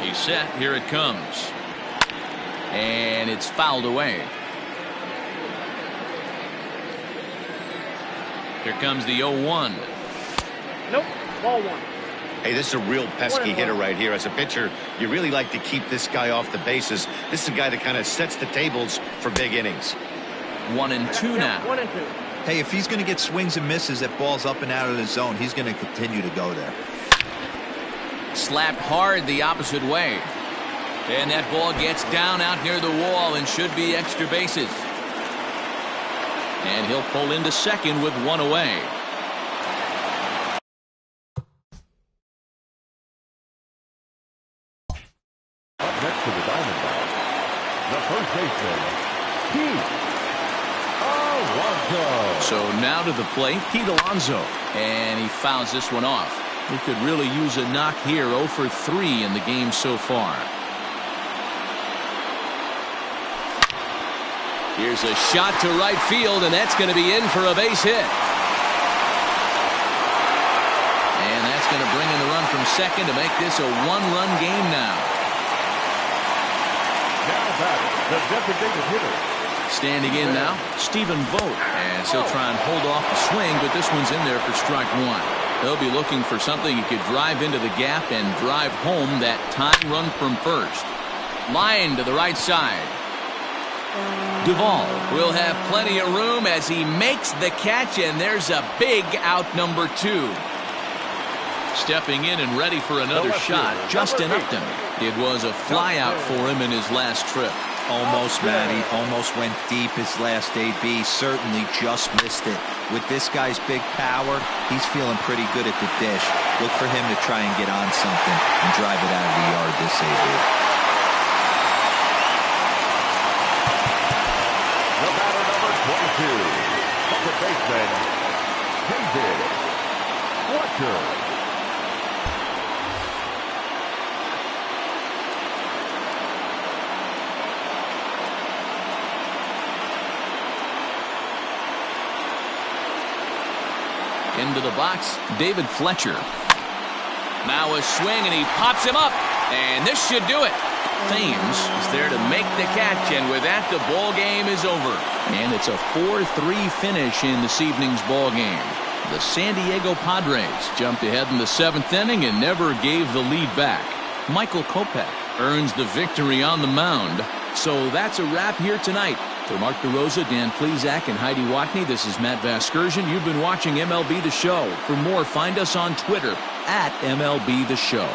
He's set. Here it comes. And it's fouled away. Here comes the 0-1.
Nope. Ball 1.
Hey, this is a real pesky hitter right here. As a pitcher, you really like to keep this guy off the bases. This is a guy that kind of sets the tables for big innings.
1-2 now.
1-2.
Hey, if he's going to get swings and misses at balls up and out of the zone, he's going to continue to go there.
Slapped hard the opposite way. And that ball gets down out near the wall and should be extra bases. And he'll pull into second with 1 away.
Up next to the Diamondbacks, the first baseman, Pete Alonso.
So now to the plate, Pete Alonso. And he fouls this one off. He could really use a knock here. 0 for 3 in the game so far. Here's a shot to right field, and that's going to be in for a base hit. And that's going to bring in the run from second to make this a 1-run game now.
Now back, the designated hitter.
Standing in now, Stephen Vogt, as he'll try and hold off the swing, but this one's in there for strike 1. They'll be looking for something he could drive into the gap and drive home that tying run from first. Line to the right side. Duvall will have plenty of room as he makes the catch, and there's a big out, number 2. Stepping in and ready for another shot, Justin Upton. It was a fly out for him in his last trip.
Almost, Matty. Almost went deep his last AB. Certainly just missed it. With this guy's big power, he's feeling pretty good at the dish. Look for him to try and get on something and drive it out of the yard this AB.
The batter, number 22, second baseman, David Fletcher.
Into the box, David Fletcher. Now a swing, and he pops him up. And this should do it. Thames is there to make the catch, and with that, the ball game is over. And it's a 4-3 finish in this evening's ball game. The San Diego Padres jumped ahead in the 7th inning and never gave the lead back. Michael Kopech earns the victory on the mound. So that's a wrap here tonight. For Mark DeRosa, Dan Plesac, and Heidi Watney, this is Matt Vasgersian. You've been watching MLB The Show. For more, find us on Twitter @MLB The Show.